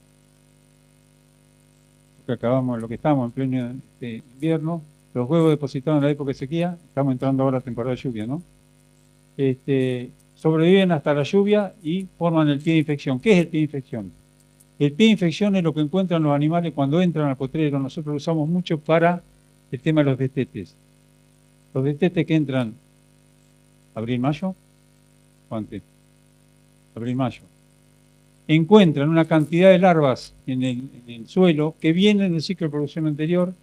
lo que estamos en pleno invierno, los huevos depositados en la época de sequía, estamos entrando ahora a temporada de lluvia, ¿no? Sobreviven hasta la lluvia y forman el pie de infección. ¿Qué es el pie de infección? El pie de infección es lo que encuentran los animales cuando entran al potrero. Nosotros lo usamos mucho para el tema de los destetes. Los destetes que entran abril-mayo, o antes, abril-mayo, encuentran una cantidad de larvas en el suelo que vienen del ciclo de producción anterior,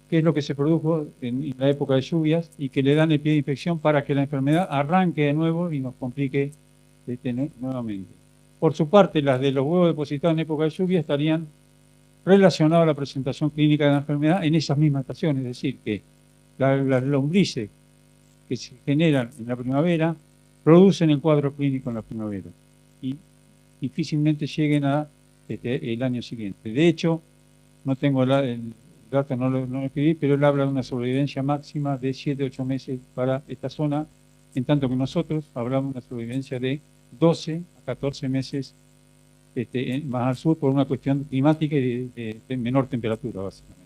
que es lo que se produjo en la época de lluvias, y que le dan el pie de infección para que la enfermedad arranque de nuevo y nos complique nuevamente. Por su parte, las de los huevos depositados en época de lluvia estarían relacionadas a la presentación clínica de la enfermedad en esas mismas estaciones, es decir, que las lombrices que se generan en la primavera producen el cuadro clínico en la primavera y difícilmente lleguen a el año siguiente. De hecho, no tengo el dato, no lo escribí, pero él habla de una sobrevivencia máxima de 7 a 8 meses para esta zona, en tanto que nosotros hablamos de una sobrevivencia de 12 a 14 meses más al sur por una cuestión climática y de menor temperatura, básicamente.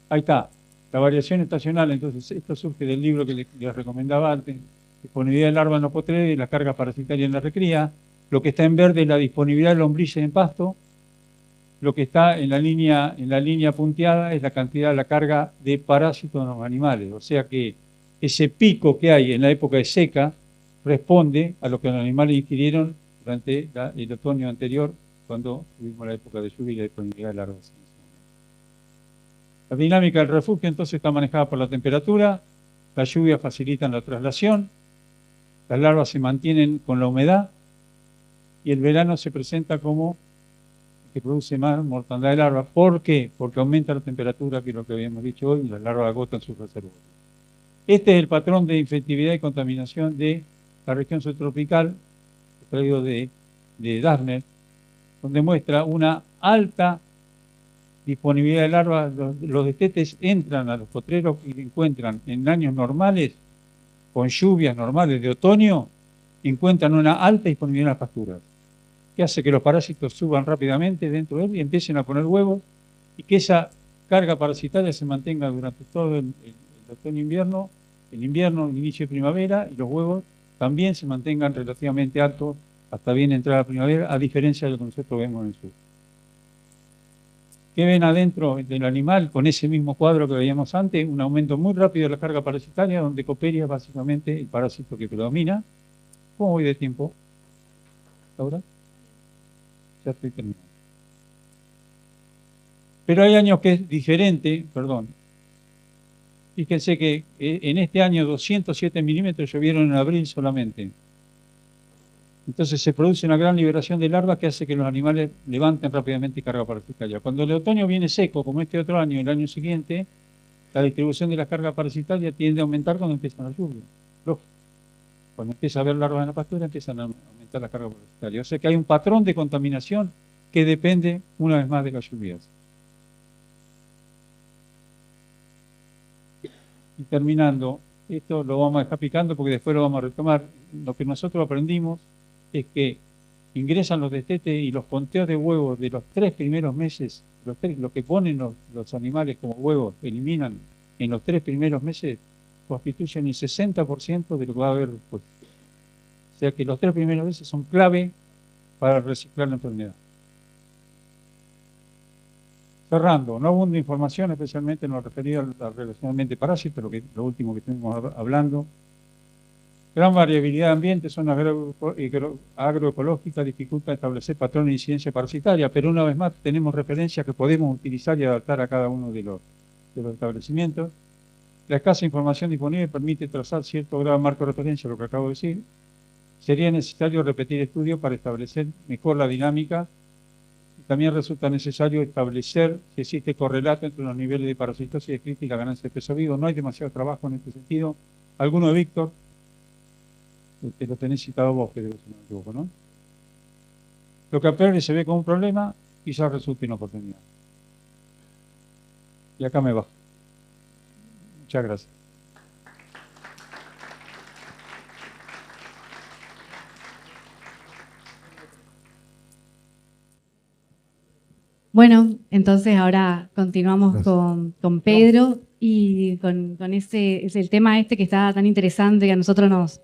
Ahí está, la variación estacional. Entonces, esto surge del libro que les recomendaba antes, disponibilidad de larva en los potreros y la carga parasitaria en la recría. Lo que está en verde es la disponibilidad de lombrices en pasto. Lo que está en la línea punteada es la cantidad, la carga de parásitos en los animales. O sea que ese pico que hay en la época de seca responde a lo que los animales ingirieron durante el otoño anterior, cuando tuvimos la época de lluvia y la disponibilidad de larvas. La dinámica del refugio entonces está manejada por la temperatura, las lluvias facilitan la traslación, las larvas se mantienen con la humedad y el verano se presenta como que produce más mortandad de larvas. ¿Por qué? Porque aumenta la temperatura, que es lo que habíamos dicho hoy, y las larvas agotan sus reservorios. Este es el patrón de infectividad y contaminación de la región subtropical, traído de Daphne, donde muestra una alta disponibilidad de larvas. Los destetes entran a los potreros y encuentran en años normales, con lluvias normales de otoño, encuentran una alta disponibilidad en las pasturas, que hace que los parásitos suban rápidamente dentro de él y empiecen a poner huevos, y que esa carga parasitaria se mantenga durante todo el otoño-invierno, el invierno, el inicio de primavera, y los huevos también se mantengan relativamente altos hasta bien entrada la primavera, a diferencia de lo que nosotros vemos en el sur. ¿Qué ven adentro del animal con ese mismo cuadro que veíamos antes? Un aumento muy rápido de la carga parasitaria, donde Coperia es básicamente el parásito que predomina. ¿Cómo voy de tiempo? ¿Laura? Ya estoy terminando. Pero hay años que es diferente, perdón. Fíjense que en este año 207 milímetros llovieron en abril solamente. Entonces se produce una gran liberación de larvas que hace que los animales levanten rápidamente carga parasitaria. Cuando el otoño viene seco, como este otro año, el año siguiente, la distribución de la carga parasitaria tiende a aumentar cuando empiezan las lluvias. Cuando empieza a haber larvas en la pastura, empiezan a aumentar la carga parasitaria. O sea que hay un patrón de contaminación que depende, una vez más, de las lluvias. Y terminando, esto lo vamos a dejar picando porque después lo vamos a retomar. Lo que nosotros aprendimos es que ingresan los destetes y los ponteos de huevos de los 3 primeros meses, lo que ponen los animales como huevos, eliminan en los 3 primeros meses, constituyen el 60% de lo que va a haber después. O sea que los 3 primeros meses son clave para reciclar la enfermedad. Cerrando, no abunda información, especialmente en lo referido al relacionamiento parásito, lo último que estuvimos hablando. Gran variabilidad de ambientes, zonas agroecológicas, dificulta establecer patrones de incidencia parasitaria, pero una vez más tenemos referencias que podemos utilizar y adaptar a cada uno de los establecimientos. La escasa información disponible permite trazar cierto grado de marco de referencia, lo que acabo de decir. Sería necesario repetir estudios para establecer mejor la dinámica. También resulta necesario establecer si existe correlato entre los niveles de parasitosis descrita y la ganancia de peso vivo. No hay demasiado trabajo en este sentido. ¿Alguno de Víctor? Te lo tenés citado vos, que debe ser, no me equivoco, ¿no? Lo que a priori se ve como un problema, quizás resulte una oportunidad. Y acá me bajo. Muchas gracias. Bueno, entonces ahora continuamos con Pedro y con ese es el tema este que está tan interesante que a nosotros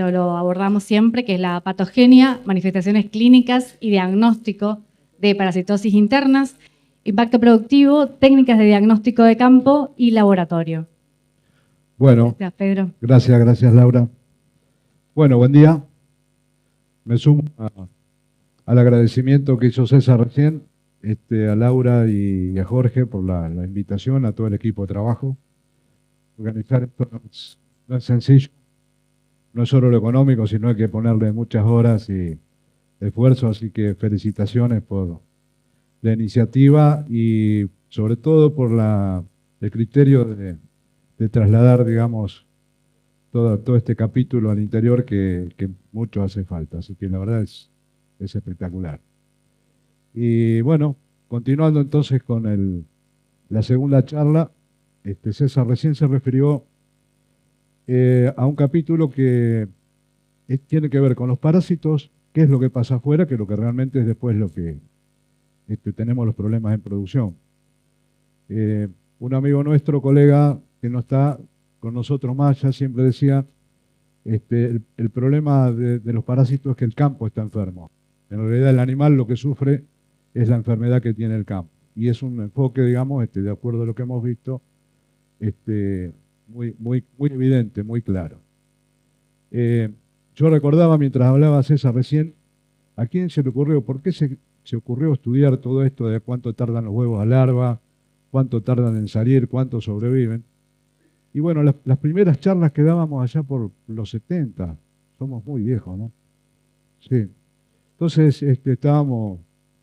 lo abordamos siempre, que es la patogenia, manifestaciones clínicas y diagnóstico de parasitosis internas, impacto productivo, técnicas de diagnóstico de campo y laboratorio. Bueno, gracias, Pedro. Gracias, Laura. Bueno, buen día. Me sumo al agradecimiento que hizo César recién, a Laura y a Jorge por la invitación, a todo el equipo de trabajo. Organizar esto no es sencillo, no es solo lo económico, sino hay que ponerle muchas horas y esfuerzo, así que felicitaciones por la iniciativa y sobre todo por el criterio de trasladar, digamos, todo este capítulo al interior que mucho hace falta. Así que la verdad es espectacular. Y bueno, continuando entonces con la segunda charla, César recién se refirió a un capítulo que tiene que ver con los parásitos, qué es lo que pasa afuera, que lo que realmente es después lo que tenemos los problemas en producción. Un amigo nuestro, colega, que no está con nosotros más, ya siempre decía, el problema de los parásitos es que el campo está enfermo. En realidad el animal lo que sufre es la enfermedad que tiene el campo. Y es un enfoque, digamos, de acuerdo a lo que hemos visto, muy evidente, muy claro. Yo recordaba mientras hablaba César recién, ¿a quién se le ocurrió? ¿Por qué se ocurrió estudiar todo esto de cuánto tardan los huevos a larva, cuánto tardan en salir, cuánto sobreviven? Y bueno, las primeras charlas que dábamos allá por los 70, somos muy viejos, ¿no? Sí. Entonces estábamos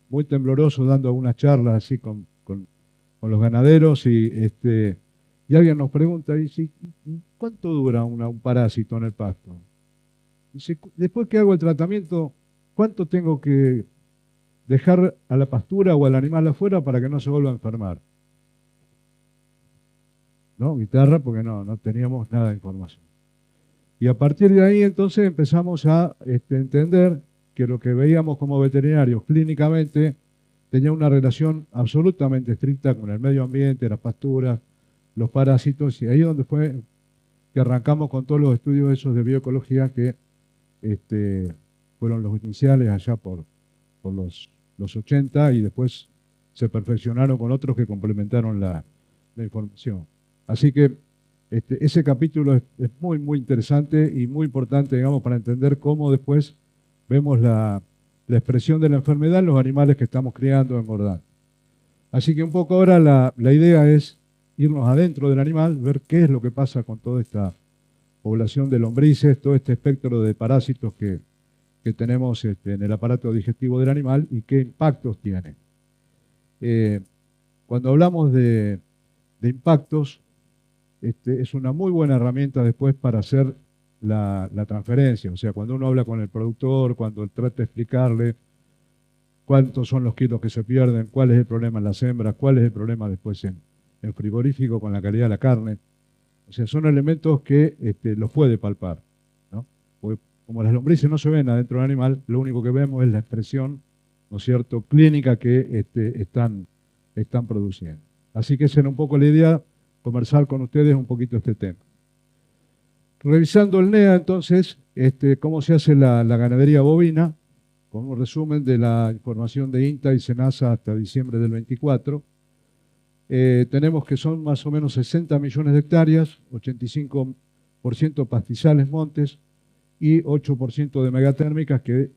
muy temblorosos dando algunas charlas así con los ganaderos y alguien nos pregunta, dice, ¿cuánto dura un parásito en el pasto? Dice, después que hago el tratamiento, ¿cuánto tengo que dejar a la pastura o al animal afuera para que no se vuelva a enfermar? ¿No? Guitarra, porque no teníamos nada de información. Y a partir de ahí entonces empezamos a entender que lo que veíamos como veterinarios clínicamente tenía una relación absolutamente estricta con el medio ambiente, las pasturas, los parásitos, y ahí es donde fue que arrancamos con todos los estudios esos de bioecología que fueron los iniciales allá por los 80 y después se perfeccionaron con otros que complementaron la información. Así que ese capítulo es muy interesante y muy importante, digamos, para entender cómo después vemos la expresión de la enfermedad en los animales que estamos criando, engordando. Así que un poco ahora la idea es irnos adentro del animal, ver qué es lo que pasa con toda esta población de lombrices, todo este espectro de parásitos que tenemos en el aparato digestivo del animal y qué impactos tiene. Cuando hablamos de impactos, es una muy buena herramienta después para hacer la transferencia. O sea, cuando uno habla con el productor, cuando trata de explicarle cuántos son los kilos que se pierden, cuál es el problema en las hembras, cuál es el problema después en frigorífico con la calidad de la carne. O sea, son elementos que los puede palpar, ¿no? Porque como las lombrices no se ven adentro del animal, lo único que vemos es la expresión, ¿no es cierto?, clínica que están produciendo. Así que esa era un poco la idea, conversar con ustedes un poquito este tema. Revisando el NEA, entonces, cómo se hace la ganadería bovina, con un resumen de la información de INTA y SENASA hasta diciembre del 24. Tenemos que son más o menos 60 millones de hectáreas, 85% pastizales, montes y 8% de megatérmicas, que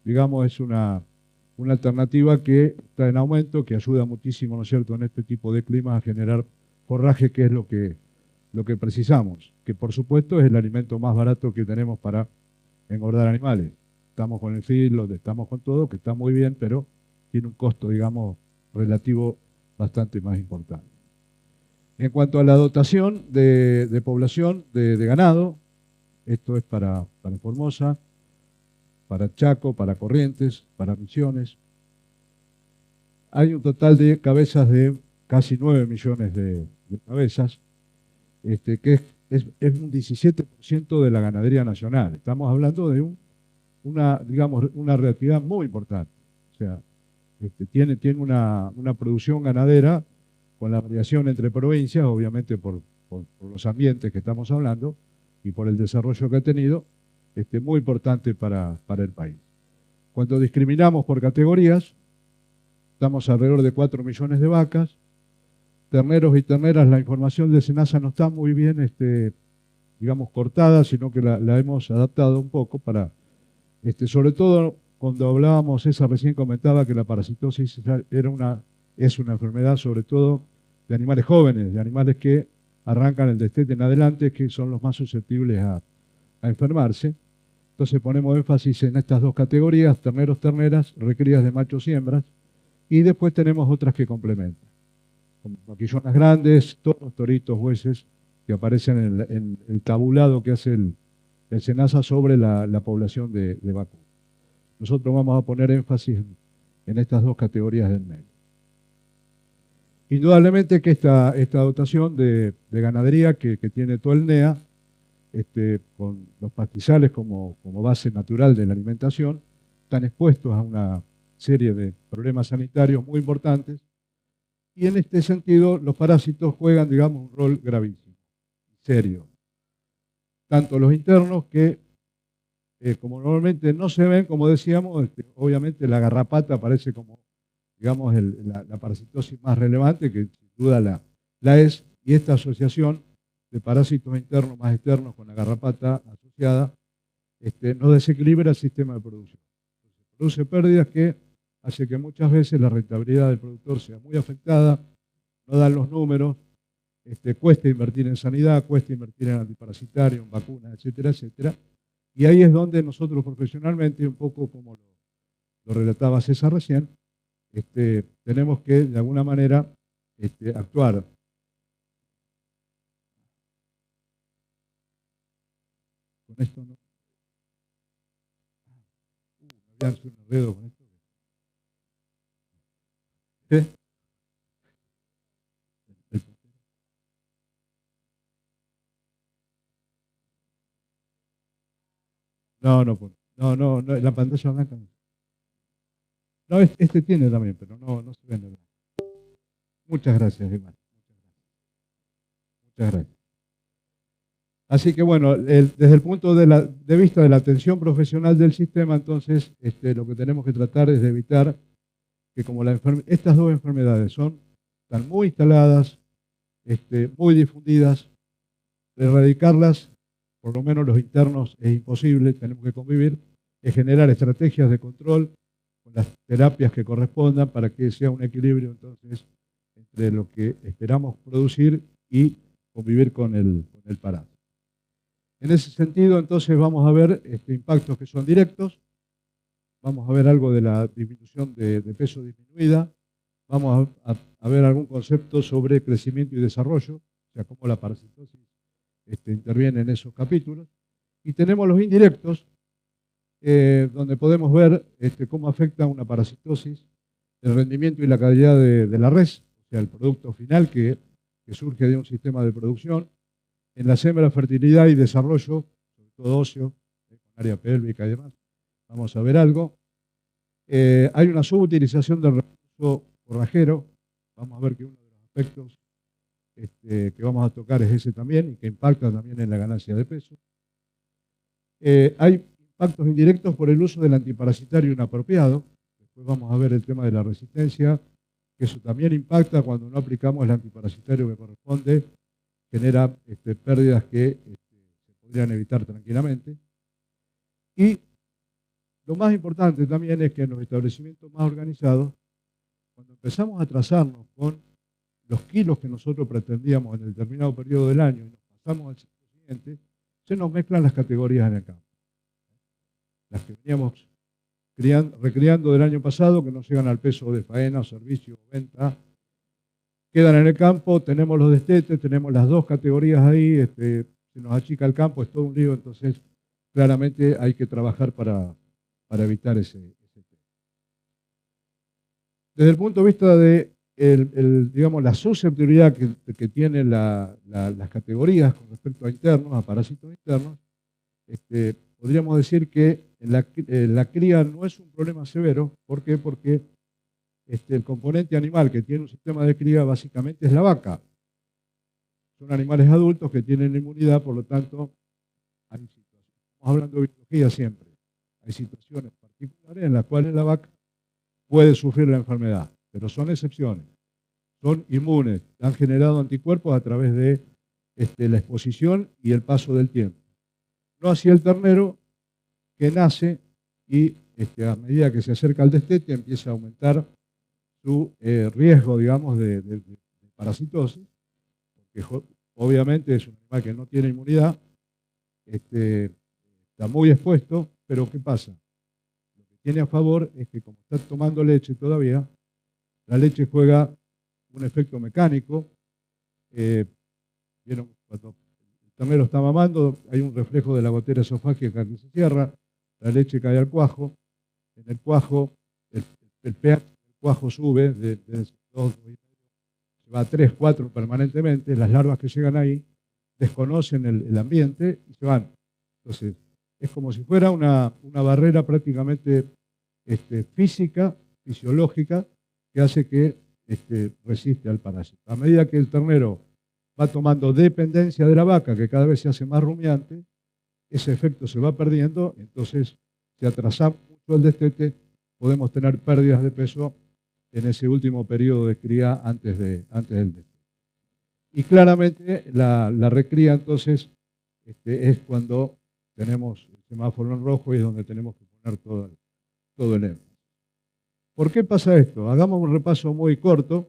digamos es una alternativa que está en aumento, que ayuda muchísimo, ¿no es cierto?, en este tipo de climas a generar forraje, que es lo que precisamos, que por supuesto es el alimento más barato que tenemos para engordar animales. Estamos con el filo, estamos con todo, que está muy bien, pero tiene un costo, digamos, relativo bastante más importante. En cuanto a la dotación de población de ganado, esto es para Formosa, para Chaco, para Corrientes, para Misiones. Hay un total de cabezas de casi 9 millones de cabezas, que es un 17% de la ganadería nacional. Estamos hablando de una relatividad muy importante. O sea, tiene una producción ganadera con la variación entre provincias, obviamente por los ambientes que estamos hablando y por el desarrollo que ha tenido, muy importante para el país. Cuando discriminamos por categorías, estamos alrededor de 4 millones de vacas. Terneros y terneras, la información de SENASA no está muy bien, digamos, cortada, sino que la hemos adaptado un poco para, sobre todo cuando hablábamos, esa recién comentaba que la parasitosis es una enfermedad sobre todo de animales jóvenes, de animales que arrancan el destete en adelante, que son los más susceptibles a enfermarse. Entonces ponemos énfasis en estas dos categorías, terneros, terneras, recrías de machos y hembras, Y después tenemos otras que complementan, como vaquillonas grandes, toros, toritos, bueyes, que aparecen en el tabulado que hace el SENASA sobre la población de vacuno. Nosotros vamos a poner énfasis en estas dos categorías del medio. Indudablemente que esta dotación de ganadería que tiene todo el NEA, con los pastizales como base natural de la alimentación, están expuestos a una serie de problemas sanitarios muy importantes, y en este sentido los parásitos juegan, digamos, un rol gravísimo, serio. Tanto los internos que, como normalmente no se ven, como decíamos, obviamente la garrapata aparece como, digamos, la parasitosis más relevante, que sin duda la es, y esta asociación de parásitos internos más externos con la garrapata asociada no desequilibra el sistema de producción. Entonces, produce pérdidas que hace que muchas veces la rentabilidad del productor sea muy afectada, no dan los números, cuesta invertir en sanidad, cuesta invertir en antiparasitario, en vacunas, etcétera, etcétera. Y ahí es donde nosotros profesionalmente, un poco como lo relataba César recién, tenemos que de alguna manera actuar. Con esto no. Me habían hecho un enredo con esto. ¿Qué? No, la pantalla blanca no. No, este tiene también, pero no se vende. Muchas gracias, Iván. Muchas gracias. Así que bueno, desde el punto de vista de la atención profesional del sistema, entonces lo que tenemos que tratar es de evitar que como estas dos enfermedades están muy instaladas, muy difundidas, erradicarlas, por lo menos los internos, es imposible, tenemos que convivir, es generar estrategias de control con las terapias que correspondan para que sea un equilibrio entonces entre lo que esperamos producir y convivir con el parásito. En ese sentido, entonces, vamos a ver impactos que son directos, vamos a ver algo de la disminución de peso disminuida, vamos a ver algún concepto sobre crecimiento y desarrollo, o sea, cómo la parasitosis interviene en esos capítulos. Y tenemos los indirectos, donde podemos ver cómo afecta una parasitosis el rendimiento y la calidad de la res, o sea, el producto final que surge de un sistema de producción, en la hembras, fertilidad y desarrollo, sobre todo óseo, con área pélvica y demás. Vamos a ver algo. Hay una subutilización del recurso forrajero. Vamos a ver que uno de los aspectos que vamos a tocar es ese también y que impacta también en la ganancia de peso. Hay impactos indirectos por el uso del antiparasitario inapropiado. Después vamos a ver el tema de la resistencia, que eso también impacta cuando no aplicamos el antiparasitario que corresponde, genera pérdidas que se podrían evitar tranquilamente. Y lo más importante también es que en los establecimientos más organizados, cuando empezamos a trazarnos con los kilos que nosotros pretendíamos en determinado periodo del año y nos pasamos al ciclo siguiente, se nos mezclan las categorías en el campo. Las que veníamos recriando del año pasado, que no llegan al peso de faena, servicio o venta, quedan en el campo, tenemos los destetes, tenemos las dos categorías ahí, se nos achica el campo, es todo un lío, entonces claramente hay que trabajar para evitar ese tema. Desde el punto de vista de digamos, la susceptibilidad que tienen las categorías con respecto a internos, a parásitos internos, podríamos decir que la cría no es un problema severo. ¿Por qué? Porque el componente animal que tiene un sistema de cría básicamente es la vaca. Son animales adultos que tienen inmunidad, por lo tanto, hay situaciones. Estamos hablando de biología siempre. Hay situaciones particulares en las cuales la vaca puede sufrir la enfermedad, pero son excepciones. Son inmunes, han generado anticuerpos a través de la exposición y el paso del tiempo. No así el ternero, que nace y a medida que se acerca al destete empieza a aumentar su riesgo, digamos, de parasitosis, porque obviamente es un animal que no tiene inmunidad, está muy expuesto, pero ¿qué pasa? Lo que tiene a favor es que como está tomando leche todavía, La leche juega un efecto mecánico. ¿Vieron? Cuando el ternero está mamando, hay un reflejo de la gotera esofágica que se cierra, la leche cae al cuajo. En el cuajo, el pH del cuajo sube de 2, se va a 3, 4 permanentemente. Las larvas que llegan ahí desconocen el ambiente y se van. Entonces, es como si fuera una barrera prácticamente física, fisiológica, que hace que resiste al parásito. A medida que el ternero va tomando dependencia de la vaca, que cada vez se hace más rumiante, ese efecto se va perdiendo. Entonces, si atrasamos mucho el destete, podemos tener pérdidas de peso en ese último periodo de cría antes del destete. Y claramente la recría entonces es cuando tenemos el semáforo en rojo y es donde tenemos que poner todo el énfasis. ¿Por qué pasa esto? Hagamos un repaso muy corto.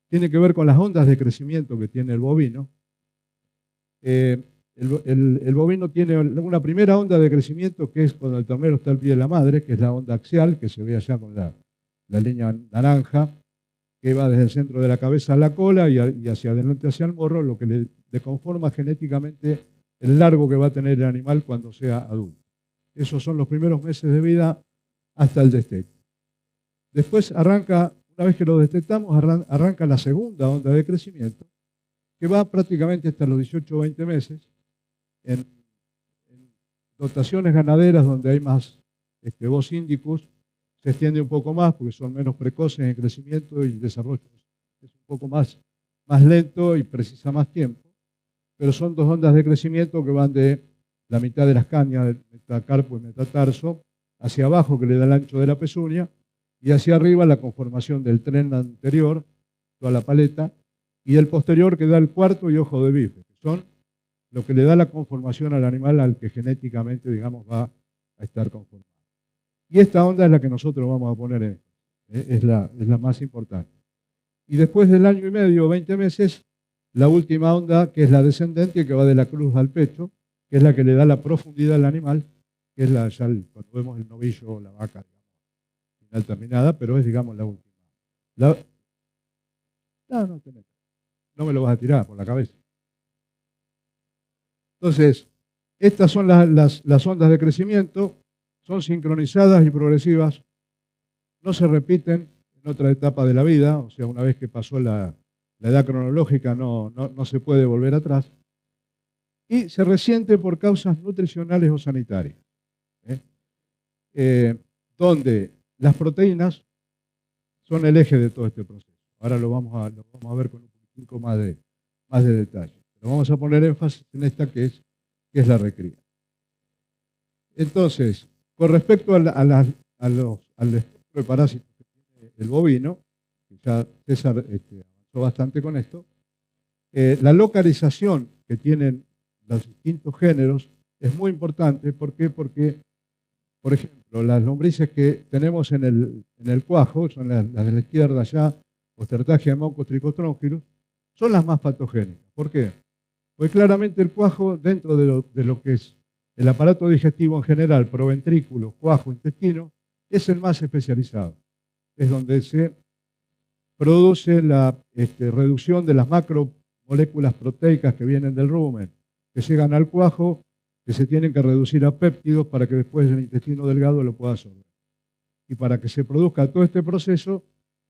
Tiene que ver con las ondas de crecimiento que tiene el bovino. El bovino tiene una primera onda de crecimiento, que es cuando el ternero está al pie de la madre, que es la onda axial, que se ve allá con la línea naranja, que va desde el centro de la cabeza a la cola y hacia adelante hacia el morro, lo que le conforma genéticamente el largo que va a tener el animal cuando sea adulto. Esos son los primeros meses de vida hasta el destete. Después arranca, una vez que lo destetamos, arranca la segunda onda de crecimiento, que va prácticamente hasta los 18 o 20 meses, en dotaciones ganaderas donde hay más Bos indicus, se extiende un poco más porque son menos precoces en crecimiento y el desarrollo es un poco más lento y precisa más tiempo. Pero son dos ondas de crecimiento que van de la mitad de las cañas, del metacarpo y metatarso, hacia abajo, que le da el ancho de la pezuña, y hacia arriba la conformación del tren anterior, toda la paleta, y el posterior que da el cuarto y ojo de bife, que son lo que le da la conformación al animal al que genéticamente, digamos, va a estar conformado. Y esta onda es la que nosotros vamos a poner en, es la más importante. Y después del año y medio, 20 meses, la última onda, que es la descendente, que va de la cruz al pecho, que es la que le da la profundidad al animal, que es cuando vemos el novillo o la vaca, digamos, final terminada, pero es, digamos, la última. No me lo vas a tirar por la cabeza. Entonces, estas son las ondas de crecimiento, son sincronizadas y progresivas, no se repiten en otra etapa de la vida, o sea, una vez que pasó la edad cronológica no se puede volver atrás, y se resiente por causas nutricionales o sanitarias, donde las proteínas son el eje de todo este proceso. Ahora lo vamos a ver con un poquito más de detalle. Pero vamos a poner énfasis en esta que es la recría. Entonces, con respecto al espectro de parásitos que tiene el bovino, que ya César avanzó bastante con esto, la localización que tienen los distintos géneros es muy importante. ¿Por qué? Porque, por ejemplo, las lombrices que tenemos en el cuajo, son las de la izquierda ya, Ostertagia, Moncos, Trichotronchilus, son las más patogénicas. ¿Por qué? Porque claramente el cuajo, dentro de lo que es el aparato digestivo en general, proventrículo, cuajo, intestino, es el más especializado. Es donde se produce la reducción de las macromoléculas proteicas que vienen del rumen, que llegan al cuajo, que se tienen que reducir a péptidos para que después el intestino delgado lo pueda absorber. Y para que se produzca todo este proceso,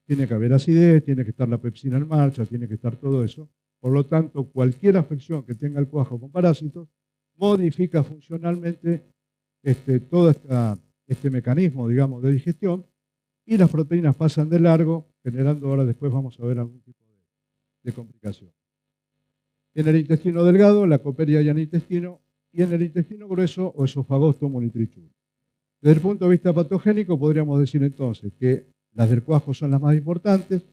tiene que haber acidez, tiene que estar la pepsina en marcha, tiene que estar todo eso. Por lo tanto, cualquier afección que tenga el cuajo con parásitos modifica funcionalmente todo este mecanismo, digamos, de digestión, y las proteínas pasan de largo, generando, ahora después vamos a ver algún tipo de complicación. En el intestino delgado, la coperia y el intestino, y en el intestino grueso o esofagostomo nitrichuro. Desde el punto de vista patogénico, podríamos decir entonces que las del cuajo son las más importantes,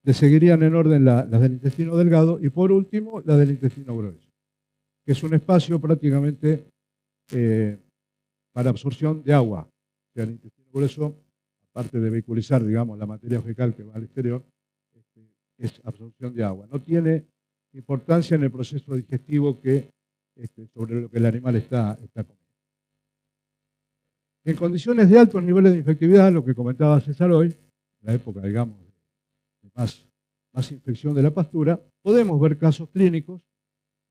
le seguirían en orden las del intestino delgado y por último las del intestino grueso, que es un espacio prácticamente para absorción de agua. O sea, el intestino grueso, aparte de vehiculizar, digamos, la materia fecal que va al exterior, es absorción de agua. No tiene importancia en el proceso digestivo sobre lo que el animal está comiendo. En condiciones de altos niveles de infectividad, lo que comentaba César hoy, en la época, digamos, más infección de la pastura, podemos ver casos clínicos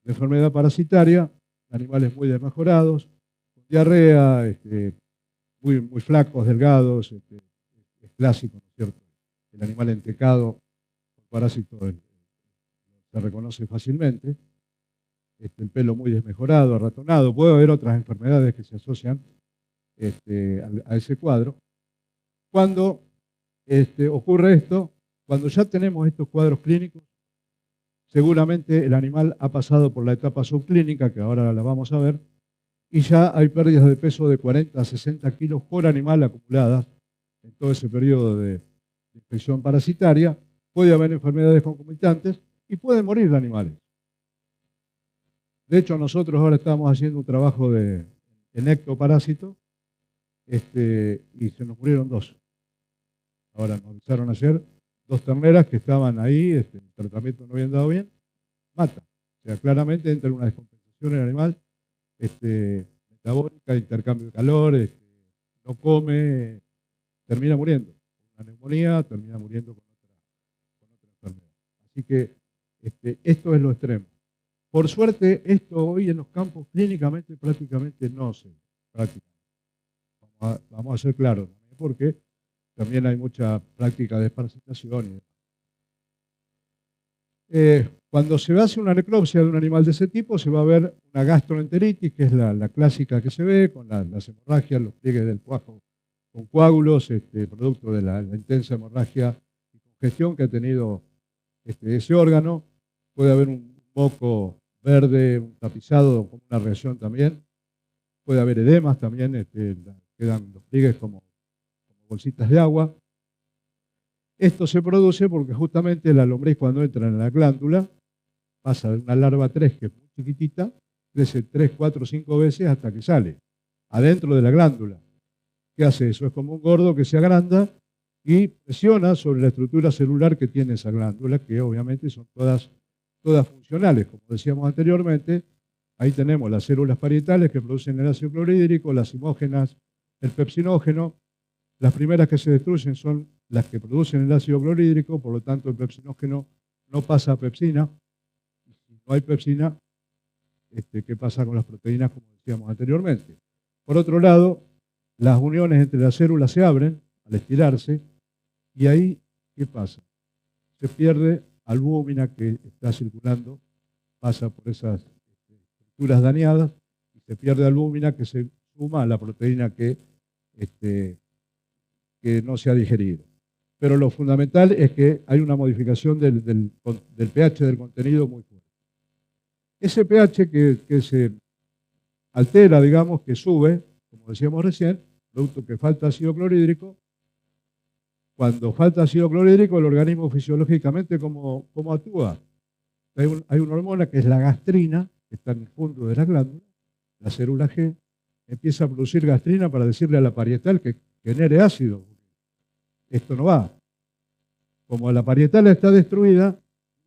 de enfermedad parasitaria, animales muy desmejorados, con diarrea, muy flacos, delgados, es clásico, ¿no es cierto? El animal entecado con parásito se reconoce fácilmente, el pelo muy desmejorado, arratonado. Puede haber otras enfermedades que se asocian a ese cuadro. Cuando ocurre esto, cuando ya tenemos estos cuadros clínicos, seguramente el animal ha pasado por la etapa subclínica, que ahora la vamos a ver, y ya hay pérdidas de peso de 40 a 60 kilos por animal acumuladas en todo ese periodo de infección parasitaria. Puede haber enfermedades concomitantes y pueden morir animales. De hecho, nosotros ahora estamos haciendo un trabajo en ectoparásitos y se nos murieron 2. Ahora nos avisaron ayer, 2 terneras que estaban ahí, el tratamiento no habían dado bien, mata. O sea, claramente entra en una descompensación en el animal, metabólica, intercambio de calor, no come, termina muriendo. Una neumonía, termina muriendo con otra enfermedad. Así que esto es lo extremo. Por suerte, esto hoy en los campos clínicamente prácticamente no se practica. Vamos a ser claros, porque también hay mucha práctica de desparasitación. Cuando se hace una necropsia de un animal de ese tipo, se va a ver una gastroenteritis, que es la clásica que se ve, con las hemorragias, los pliegues del cuajo con coágulos, producto de la intensa hemorragia y congestión que ha tenido ese órgano. Puede haber un moco verde, un tapizado con una reacción también. Puede haber edemas también, quedan los pliegues como bolsitas de agua. Esto se produce porque justamente la lombriz, cuando entra en la glándula, pasa de una larva 3, que es muy chiquitita, crece 3, 4, 5 veces hasta que sale adentro de la glándula. ¿Qué hace eso? Es como un gordo que se agranda y presiona sobre la estructura celular que tiene esa glándula, que obviamente son todas funcionales. Como decíamos anteriormente, ahí tenemos las células parietales que producen el ácido clorhídrico, las imógenas, el pepsinógeno. Las primeras que se destruyen son las que producen el ácido clorhídrico, por lo tanto el pepsinógeno no pasa a pepsina. Y si no hay pepsina, ¿qué pasa con las proteínas, como decíamos anteriormente? Por otro lado, las uniones entre las células se abren al estirarse, y ahí, ¿qué pasa? Se pierde albúmina que está circulando, pasa por esas estructuras dañadas, y se pierde albúmina que se suma a la proteína que no se ha digerido. Pero lo fundamental es que hay una modificación del pH del contenido muy fuerte. Ese pH que se altera, digamos, que sube, como decíamos recién, producto que falta ácido clorhídrico. Cuando falta ácido clorhídrico, el organismo fisiológicamente, ¿cómo actúa? Hay una hormona que es la gastrina, que está en el fondo de la glándula, la célula G, empieza a producir gastrina para decirle a la parietal que genere ácido. Esto no va. Como la parietal está destruida,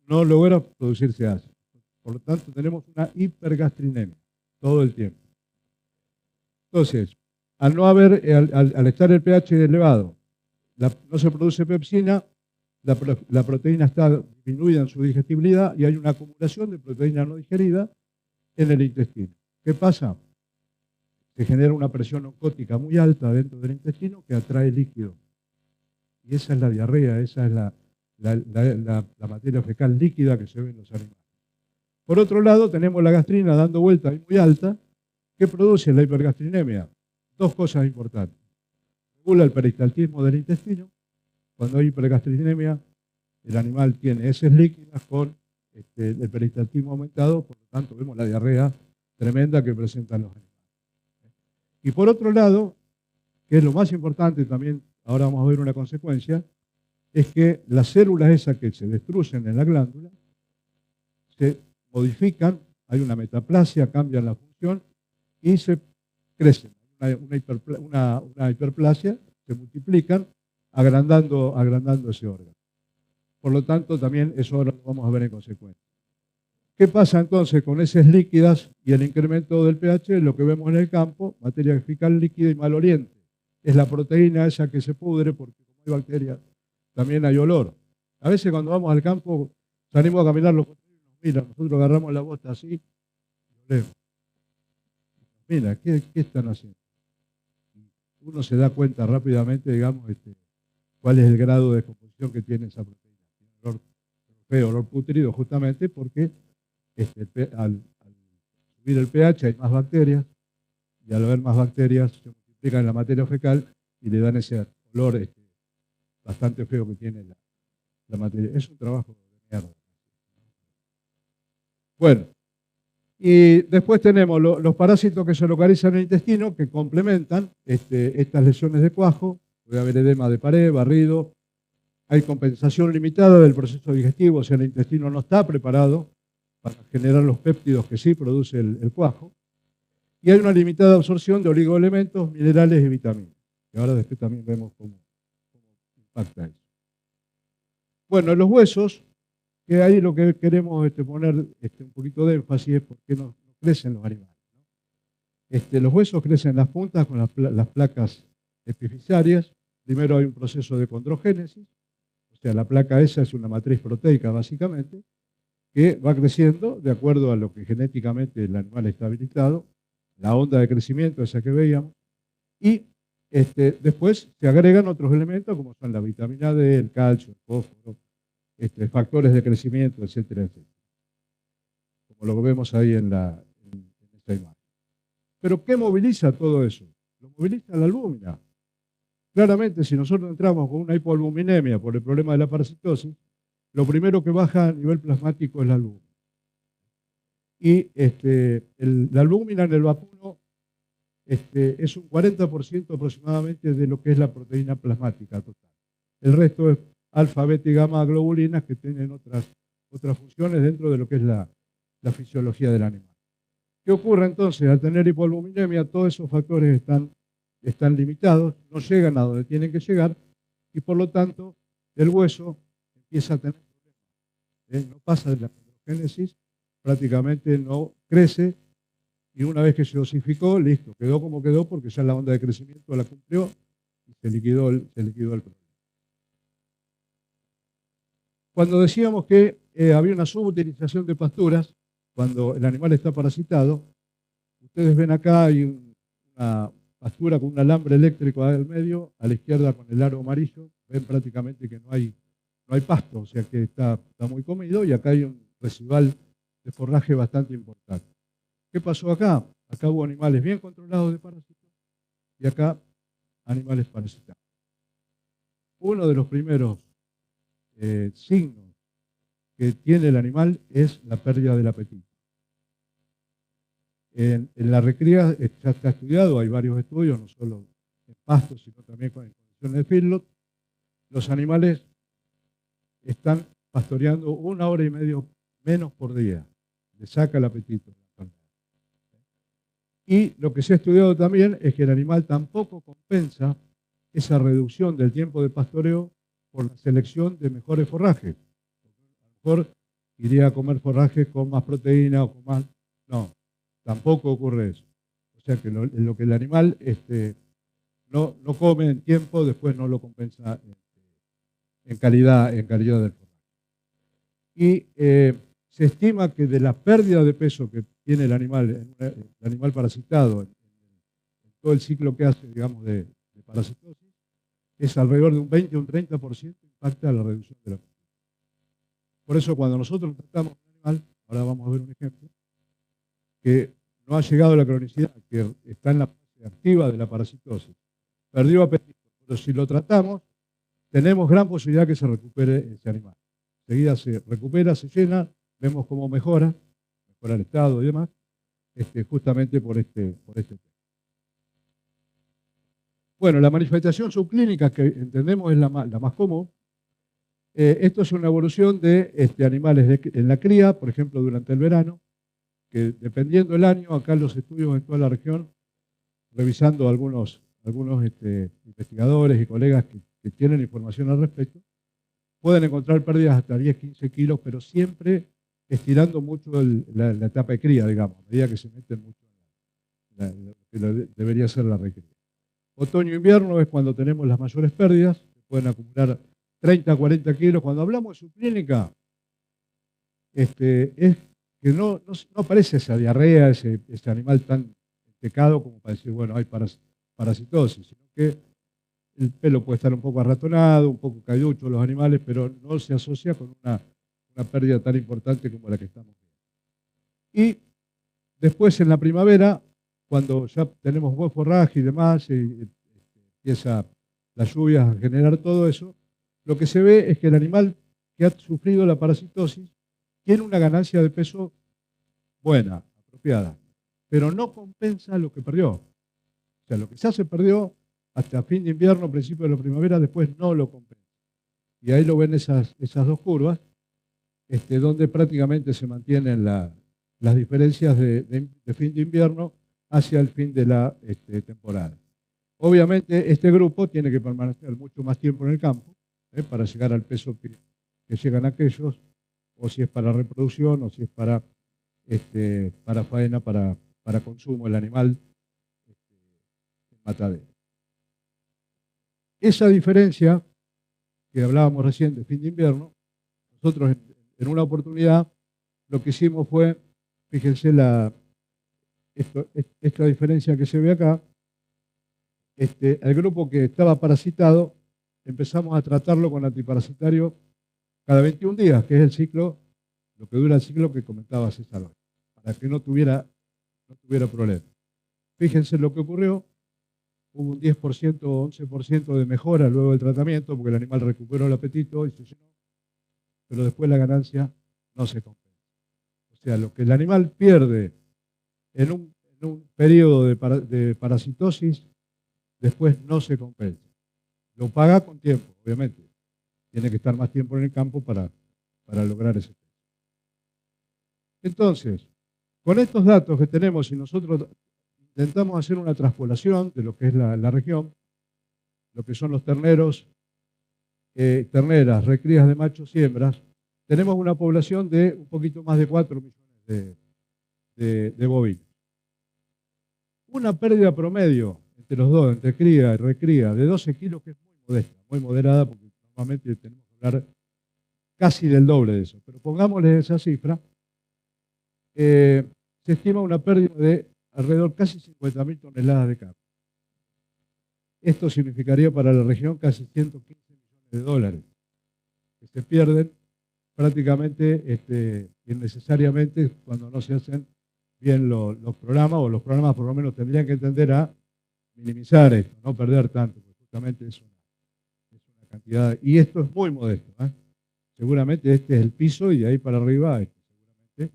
no logra producirse ácido. Por lo tanto, tenemos una hipergastrinemia todo el tiempo. Entonces, al estar el pH elevado, no se produce pepsina, la proteína está disminuida en su digestibilidad y hay una acumulación de proteína no digerida en el intestino. ¿Qué pasa? Se genera una presión oncótica muy alta dentro del intestino que atrae líquido. Y esa es la diarrea, esa es la materia fecal líquida que se ve en los animales. Por otro lado, tenemos la gastrina dando vuelta ahí muy alta. ¿Qué produce la hipergastrinemia? 2 cosas importantes. Regula el peristaltismo del intestino. Cuando hay hipergastrinemia, el animal tiene heces líquidas con el peristaltismo aumentado, por lo tanto vemos la diarrea tremenda que presentan los animales. Y por otro lado, que es lo más importante también, ahora vamos a ver una consecuencia, es que las células esas que se destruyen en la glándula se modifican, hay una metaplasia, cambian la función y se crecen. Una hiperplasia, se multiplican, agrandando ese órgano. Por lo tanto, también eso ahora lo vamos a ver en consecuencia. ¿Qué pasa entonces con heces líquidas y el incremento del pH? Lo que vemos en el campo, materia fecal líquida y maloliente. Es la proteína esa que se pudre porque como hay bacterias, también hay olor. A veces cuando vamos al campo, salimos a caminar los potreros y nos miran, nosotros agarramos la bota así y olemos. Mira, ¿qué están haciendo? Uno se da cuenta rápidamente, digamos, cuál es el grado de descomposición que tiene esa proteína. Tiene olor feo, olor putrido, justamente porque al subir el pH hay más bacterias, y al haber más bacterias se multiplican en la materia fecal y le dan ese olor bastante feo que tiene la materia. Es un trabajo de mierda. Bueno, y después tenemos los parásitos que se localizan en el intestino, que complementan estas lesiones de cuajo. Puede haber edema de pared, barrido. Hay compensación limitada del proceso digestivo, o sea, el intestino no está preparado para generar los péptidos que sí produce el cuajo. Y hay una limitada absorción de oligoelementos, minerales y vitaminas. Y ahora después también vemos cómo impacta eso. Bueno, los huesos, que ahí lo que queremos poner un poquito de énfasis es por qué no crecen los animales, ¿no? Los huesos crecen en las puntas con las placas epifisarias. Primero hay un proceso de condrogénesis, o sea, la placa esa es una matriz proteica básicamente, que va creciendo de acuerdo a lo que genéticamente el animal está habilitado, la onda de crecimiento esa que veíamos, y después se agregan otros elementos como son la vitamina D, el calcio, el fósforo, factores de crecimiento, etcétera, etcétera. Como lo vemos ahí en esta imagen. Pero ¿qué moviliza todo eso? Lo moviliza la albúmina. Claramente, si nosotros entramos con una hipoalbuminemia por el problema de la parasitosis, lo primero que baja a nivel plasmático es la albúmina. Y la albúmina en el vacuno es un 40% aproximadamente de lo que es la proteína plasmática total. El resto es alfa, beta y gamma globulinas que tienen otras funciones dentro de lo que es la fisiología del animal. ¿Qué ocurre entonces? Al tener hipoalbuminemia, todos esos factores están limitados, no llegan a donde tienen que llegar y por lo tanto el hueso empieza a tener problemas. No pasa de la condrogénesis, prácticamente no crece y una vez que se osificó, listo, quedó como quedó porque ya la onda de crecimiento la cumplió y se liquidó el problema. Cuando decíamos que había una subutilización de pasturas, cuando el animal está parasitado, ustedes ven acá hay una pastura con un alambre eléctrico al medio, a la izquierda con el aro amarillo, ven prácticamente que no hay pasto, o sea que está muy comido, y acá hay un residual de forraje bastante importante. ¿Qué pasó acá? Acá hubo animales bien controlados de parásitos y acá animales parasitados. Uno de los primeros signos que tiene el animal es la pérdida del apetito. En la recría ya está estudiado, hay varios estudios, no solo en pastos, sino también con condiciones de feedlot. Los animales están pastoreando 1 hora y media menos por día. Le saca el apetito. Y lo que se ha estudiado también es que el animal tampoco compensa esa reducción del tiempo de pastoreo por la selección de mejores forrajes. A lo mejor iría a comer forrajes con más proteína o con más... No, tampoco ocurre eso. O sea que lo que el animal no come en tiempo, después no lo compensa en calidad del forraje. Y se estima que de la pérdida de peso que tiene el animal parasitado en todo el ciclo que hace, digamos, de parasitosis, es alrededor de un 20 o un 30% impacta la reducción de la peso. Por eso cuando nosotros tratamos un animal, ahora vamos a ver un ejemplo, que no ha llegado a la cronicidad, que está en la fase activa de la parasitosis, perdió apetito, pero si lo tratamos, tenemos gran posibilidad que se recupere ese animal. Enseguida se recupera, se llena, vemos cómo mejora el estado y demás, justamente por este tema. Bueno, la manifestación subclínica que entendemos es la más común. Esto es una evolución de animales en la cría, por ejemplo, durante el verano, que dependiendo del año, acá los estudios en toda la región, revisando algunos investigadores y colegas que tienen información al respecto, pueden encontrar pérdidas hasta 10-15 kilos, pero siempre estirando mucho la etapa de cría, digamos, a medida que se meten mucho en lo que debería ser la recría. Otoño e invierno es cuando tenemos las mayores pérdidas, que pueden acumular 30, 40 kilos. Cuando hablamos de subclínica, es que no aparece esa diarrea, ese animal tan pecado como para decir, bueno, hay parasitosis, sino que el pelo puede estar un poco arratonado, un poco cayucho los animales, pero no se asocia con una pérdida tan importante como la que estamos viendo. Y después en la primavera, cuando ya tenemos buen forraje y demás, y empieza las lluvias a generar todo eso, lo que se ve es que el animal que ha sufrido la parasitosis tiene una ganancia de peso buena, apropiada, pero no compensa lo que perdió. O sea, lo que ya se perdió hasta fin de invierno, principio de la primavera, después no lo compensa. Y ahí lo ven esas dos curvas, donde prácticamente se mantienen las diferencias de fin de invierno hacia el fin de la temporada. Obviamente, este grupo tiene que permanecer mucho más tiempo en el campo para llegar al peso que llegan aquellos, o si es para reproducción, o si es para faena, para consumo del animal en matadero. Esa diferencia que hablábamos recién de fin de invierno, nosotros en una oportunidad lo que hicimos fue, fíjense esta diferencia que se ve acá, el grupo que estaba parasitado, empezamos a tratarlo con antiparasitario cada 21 días, que es el ciclo, lo que dura el ciclo que comentaba César, para que no tuviera problema. Fíjense lo que ocurrió, hubo un 10% o 11% de mejora luego del tratamiento, porque el animal recuperó el apetito y se llenó, pero después la ganancia no se compensa. O sea, lo que el animal pierde en un periodo de parasitosis, después no se compensa. Lo paga con tiempo, obviamente. Tiene que estar más tiempo en el campo para lograr ese peso. Entonces, con estos datos que tenemos y nosotros intentamos hacer una traspolación de lo que es la región, lo que son los terneros, terneras, recrías de machos y hembras, tenemos una población de un poquito más de 4 millones de bovinos. Una pérdida promedio entre los dos, entre cría y recría, de 12 kilos, que es muy modesta, muy moderada, porque normalmente tenemos que hablar casi del doble de eso. Pero pongámosle esa cifra, se estima una pérdida de alrededor casi 50.000 toneladas de carne. Esto significaría para la región casi 115 millones de dólares que se pierden prácticamente innecesariamente cuando no se hacen bien los programas, o los programas por lo menos tendrían que tender a minimizar esto, no perder tanto, porque justamente es una cantidad, y esto es muy modesto, ¿eh? Seguramente este es el piso y de ahí para arriba seguramente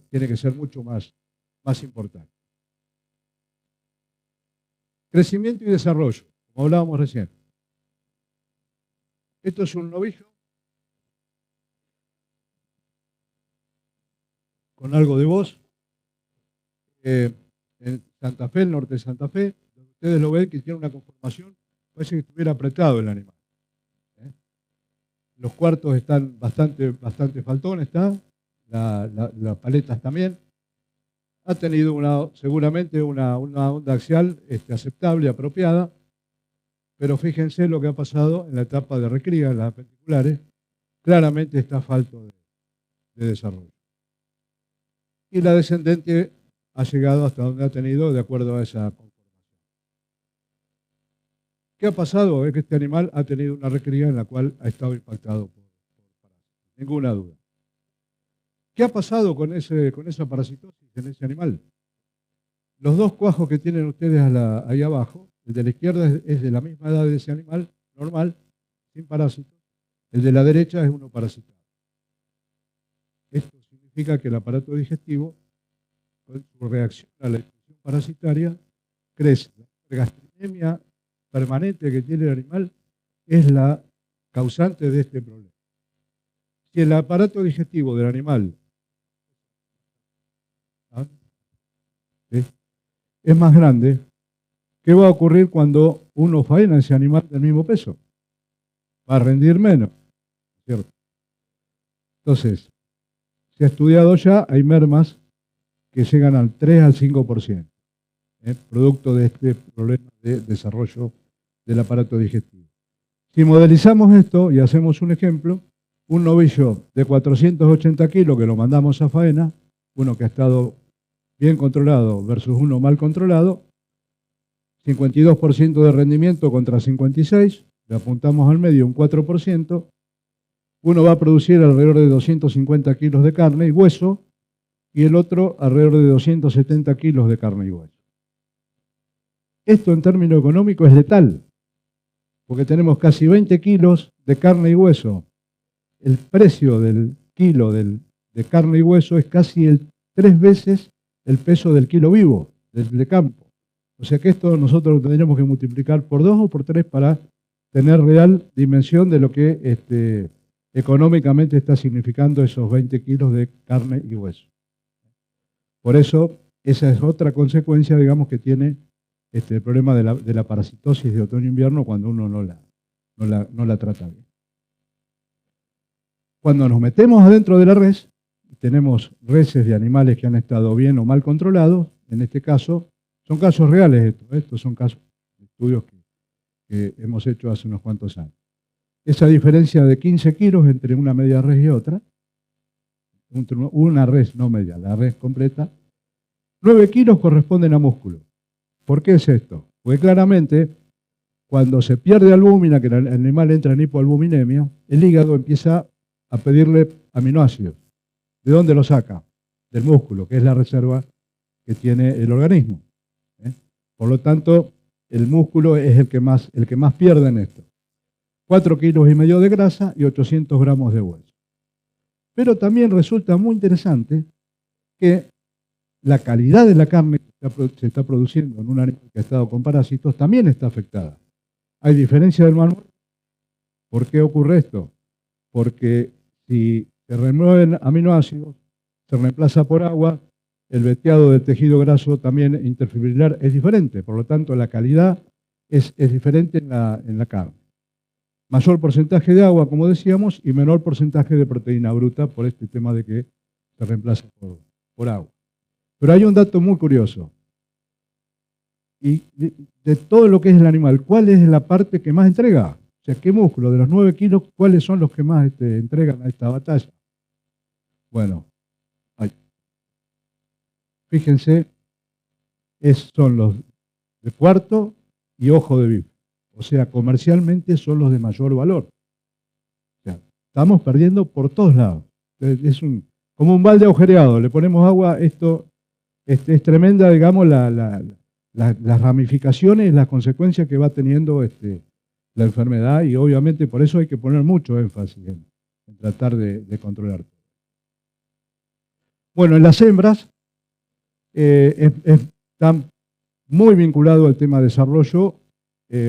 tiene que ser mucho más importante. Crecimiento y desarrollo, como hablábamos recién. Esto es un novillo con algo de voz. En Santa Fe, el norte de Santa Fe, donde ustedes lo ven que tiene una conformación, parece que estuviera apretado el animal. Los cuartos están bastante faltones, las paletas también. Ha tenido seguramente una onda axial aceptable, apropiada, pero fíjense lo que ha pasado en la etapa de recría, en las apendiculares, claramente está falto de desarrollo. Y la descendente ha llegado hasta donde ha tenido de acuerdo a esa conformación. ¿Qué ha pasado? Es que este animal ha tenido una recría en la cual ha estado impactado por parásitos, ninguna duda. ¿Qué ha pasado con esa parasitosis en ese animal? Los dos cuajos que tienen ustedes ahí abajo, el de la izquierda es de la misma edad de ese animal, normal, sin parásitos. El de la derecha es uno parasitado. Esto significa que el aparato digestivo, con su reacción a la infección parasitaria, crece. La gastronemia permanente que tiene el animal es la causante de este problema. Si el aparato digestivo del animal es más grande, ¿qué va a ocurrir cuando uno faena ese animal del mismo peso? Va a rendir menos, ¿cierto? Entonces, se ha estudiado ya, hay mermas que llegan al 3 al 5%, producto de este problema de desarrollo del aparato digestivo. Si modelizamos esto y hacemos un ejemplo, un novillo de 480 kilos que lo mandamos a faena, uno que ha estado bien controlado versus uno mal controlado, 52% de rendimiento contra 56%, le apuntamos al medio un 4%, uno va a producir alrededor de 250 kilos de carne y hueso, y el otro alrededor de 270 kilos de carne y hueso. Esto en términos económicos es letal, porque tenemos casi 20 kilos de carne y hueso. El precio del kilo de carne y hueso es casi 3 veces el peso del kilo vivo, de campo. O sea que esto nosotros lo tendríamos que multiplicar por 2 o por 3 para tener real dimensión de lo que económicamente está significando esos 20 kilos de carne y hueso. Por eso, esa es otra consecuencia, digamos, que tiene el problema de la parasitosis de otoño-invierno cuando uno no la trata bien. Cuando nos metemos adentro de la res, tenemos reses de animales que han estado bien o mal controlados, en este caso, son casos reales estos son casos de estudios que hemos hecho hace unos cuantos años. Esa diferencia de 15 kilos entre una media res y otra, una res no media, la res completa, 9 kilos corresponden a músculo. ¿Por qué es esto? Porque claramente, cuando se pierde albúmina, que el animal entra en hipoalbuminemia, el hígado empieza a pedirle aminoácidos. ¿De dónde lo saca? Del músculo, que es la reserva que tiene el organismo. Por lo tanto, el músculo es el que más pierde en esto. 4,5 kilos de grasa y 800 gramos de hueso. Pero también resulta muy interesante que la calidad de la carne que se está produciendo en un animal que ha estado con parásitos también está afectada. Hay diferencia del manual. ¿Por qué ocurre esto? Porque si se remueven aminoácidos, se reemplaza por agua, el veteado del tejido graso también interfibrilar es diferente. Por lo tanto, la calidad es diferente en la carne. Mayor porcentaje de agua, como decíamos, y menor porcentaje de proteína bruta por este tema de que se reemplaza por agua. Pero hay un dato muy curioso. Y de todo lo que es el animal, ¿cuál es la parte que más entrega? O sea, ¿qué músculo? De los 9 kilos, ¿cuáles son los que más entregan a esta batalla? Bueno, fíjense, son los de cuarto y ojo de bife. O sea, comercialmente son los de mayor valor. O sea, estamos perdiendo por todos lados. Es como un balde agujereado. Le ponemos agua, esto es tremenda, digamos, las ramificaciones, las consecuencias que va teniendo la enfermedad, y obviamente por eso hay que poner mucho énfasis en tratar de controlar. Bueno, en las hembras están muy vinculado al tema de desarrollo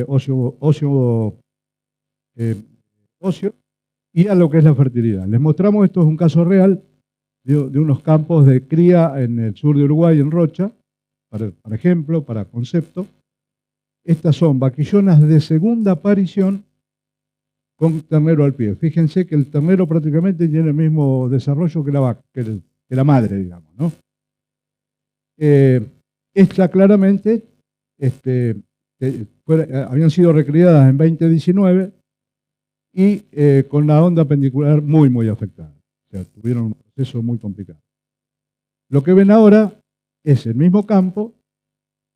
óseo y a lo que es la fertilidad. Les mostramos, esto es un caso real de unos campos de cría en el sur de Uruguay, en Rocha, por ejemplo, para concepto. Estas son vaquillonas de segunda aparición con ternero al pie. Fíjense que el ternero prácticamente tiene el mismo desarrollo que la vaca, que la madre, digamos, ¿no? Esta claramente habían sido recriadas en 2019 y con la onda pendicular muy, muy afectada. O sea, tuvieron un proceso muy complicado. Lo que ven ahora es el mismo campo,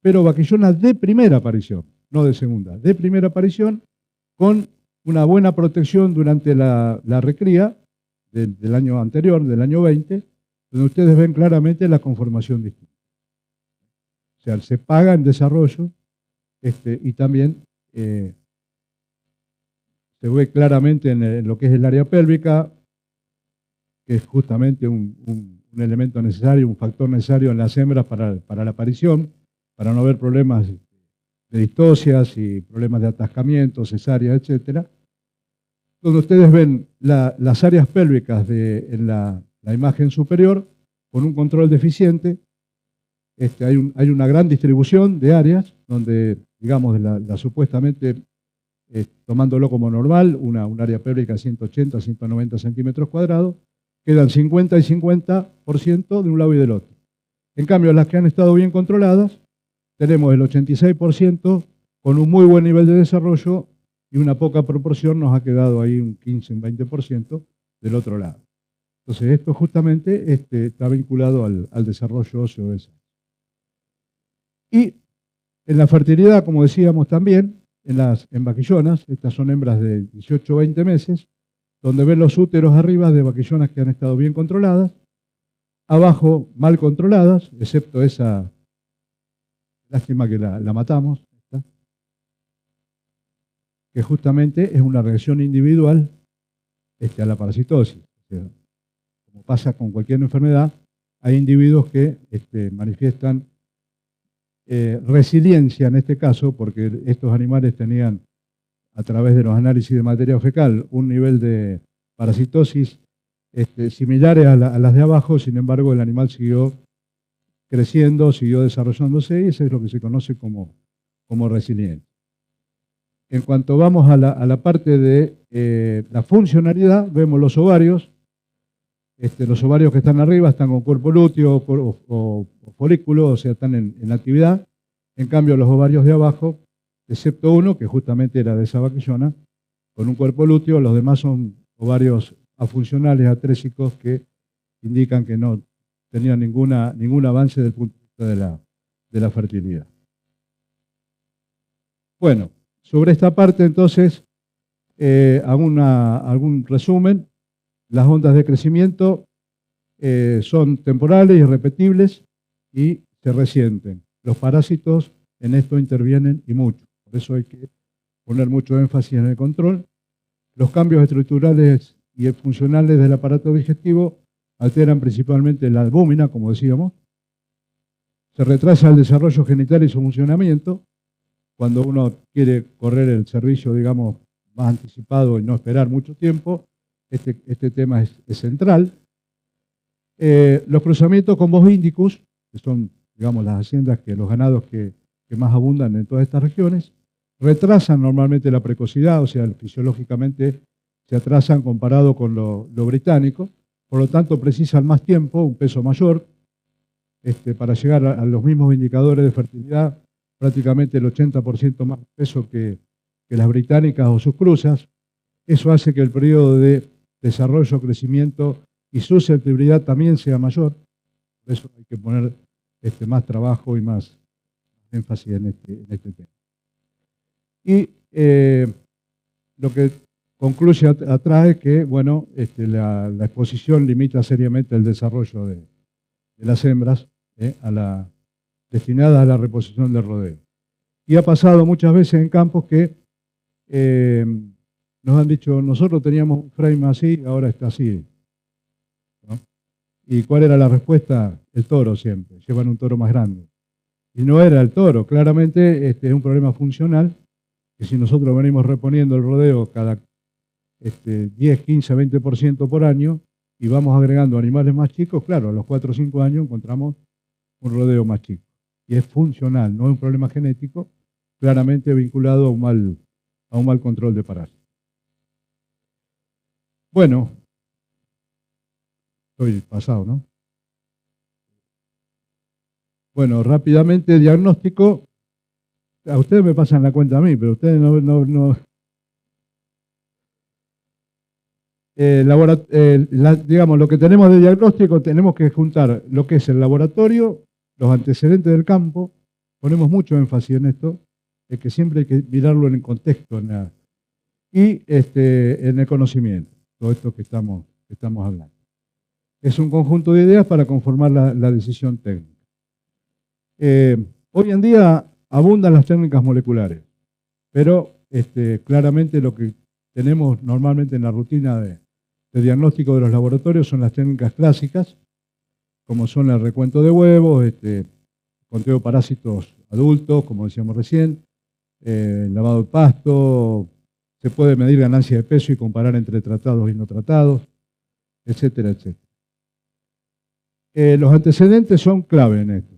pero vaquillonas de primera aparición, no de segunda, de primera aparición, con una buena protección durante la recría del año anterior, del año 20, donde ustedes ven claramente la conformación distinta. O sea, se paga en desarrollo y también se ve claramente en lo que es el área pélvica, que es justamente un elemento necesario, un factor necesario en las hembras para la aparición, para no haber problemas de distocias y problemas de atascamiento, cesárea, etcétera. Donde ustedes ven las áreas pélvicas en la imagen superior con un control deficiente. Hay una gran distribución de áreas donde, digamos, supuestamente, tomándolo como normal, un área pélvica de 180, 190 centímetros cuadrados, quedan 50 y 50% de un lado y del otro. En cambio, las que han estado bien controladas, tenemos el 86% con un muy buen nivel de desarrollo y una poca proporción nos ha quedado ahí un 15, un 20% del otro lado. Entonces, esto justamente está vinculado al desarrollo óseo de esa. Y en la fertilidad, como decíamos también, en vaquillonas, estas son hembras de 18 o 20 meses, donde ven los úteros arriba de vaquillonas que han estado bien controladas, abajo mal controladas, excepto esa, lástima que la matamos, ¿está? Que justamente es una reacción individual a la parasitosis. O sea, como pasa con cualquier enfermedad, hay individuos que manifiestan resiliencia en este caso, porque estos animales tenían, a través de los análisis de materia fecal, un nivel de parasitosis similares a las de abajo. Sin embargo, el animal siguió creciendo, siguió desarrollándose, y eso es lo que se conoce como resiliencia. En cuanto vamos a la parte de la funcionalidad, vemos los ovarios. Los ovarios que están arriba están con cuerpo lúteo o folículo, o sea, están en actividad. En cambio, los ovarios de abajo, excepto uno, que justamente era de esa vaquillona, con un cuerpo lúteo, los demás son ovarios afuncionales, atrésicos, que indican que no tenían ningún avance desde el punto de vista de la fertilidad. Bueno, sobre esta parte entonces, algún resumen. Las ondas de crecimiento son temporales y repetibles y se resienten. Los parásitos en esto intervienen y mucho. Por eso hay que poner mucho énfasis en el control. Los cambios estructurales y funcionales del aparato digestivo alteran principalmente la albúmina, como decíamos. Se retrasa el desarrollo genital y su funcionamiento. Cuando uno quiere correr el servicio, digamos, más anticipado y no esperar mucho tiempo, este tema es central. Los cruzamientos con Bos indicus, que son, digamos, las haciendas, los ganados que más abundan en todas estas regiones, retrasan normalmente la precocidad, o sea, fisiológicamente se atrasan comparado con lo británico, por lo tanto precisan más tiempo, un peso mayor, para llegar a los mismos indicadores de fertilidad, prácticamente el 80% más peso que las británicas o sus cruzas. Eso hace que el periodo de desarrollo, crecimiento y susceptibilidad también sea mayor. Por eso hay que poner más trabajo y más énfasis en este tema. Y lo que concluye atrás es que, bueno, la exposición limita seriamente el desarrollo de las hembras destinadas a la reposición del rodeo. Y ha pasado muchas veces en campos que nos han dicho, nosotros teníamos un frame así, ahora está así, ¿no? ¿Y cuál era la respuesta? El toro siempre, llevan un toro más grande. Y no era el toro, claramente es un problema funcional, que si nosotros venimos reponiendo el rodeo cada 10, 15, 20% por año, y vamos agregando animales más chicos, claro, a los 4 o 5 años encontramos un rodeo más chico. Y es funcional, no es un problema genético, claramente vinculado a un mal control de parásitos. Bueno, estoy pasado, ¿no? Bueno, rápidamente, diagnóstico. A ustedes me pasan la cuenta a mí, pero ustedes no. Digamos, lo que tenemos de diagnóstico, tenemos que juntar lo que es el laboratorio, los antecedentes del campo. Ponemos mucho énfasis en esto, es que siempre hay que mirarlo en el contexto y en el conocimiento, todo esto que estamos hablando. Es un conjunto de ideas para conformar la decisión técnica. Hoy en día abundan las técnicas moleculares, pero claramente lo que tenemos normalmente en la rutina de diagnóstico de los laboratorios son las técnicas clásicas, como son el recuento de huevos, conteo de parásitos adultos, como decíamos recién, lavado de pasto, se puede medir ganancia de peso y comparar entre tratados y no tratados, etcétera, etcétera. Los antecedentes son clave en esto.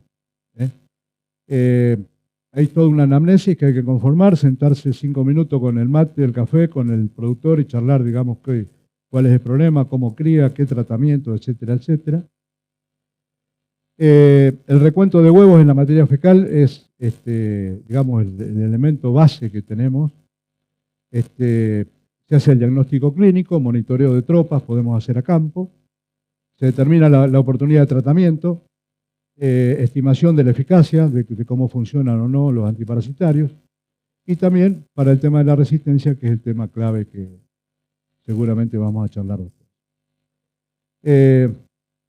Hay toda una anamnesis que hay que conformar, sentarse 5 minutos con el mate, el café, con el productor y charlar, digamos, cuál es el problema, cómo cría, qué tratamiento, etcétera, etcétera. El recuento de huevos en la materia fecal es, digamos, el elemento base que tenemos. Se hace el diagnóstico clínico, monitoreo de tropas, podemos hacer a campo, se determina la oportunidad de tratamiento, estimación de la eficacia, de cómo funcionan o no los antiparasitarios, y también para el tema de la resistencia, que es el tema clave que seguramente vamos a charlar después.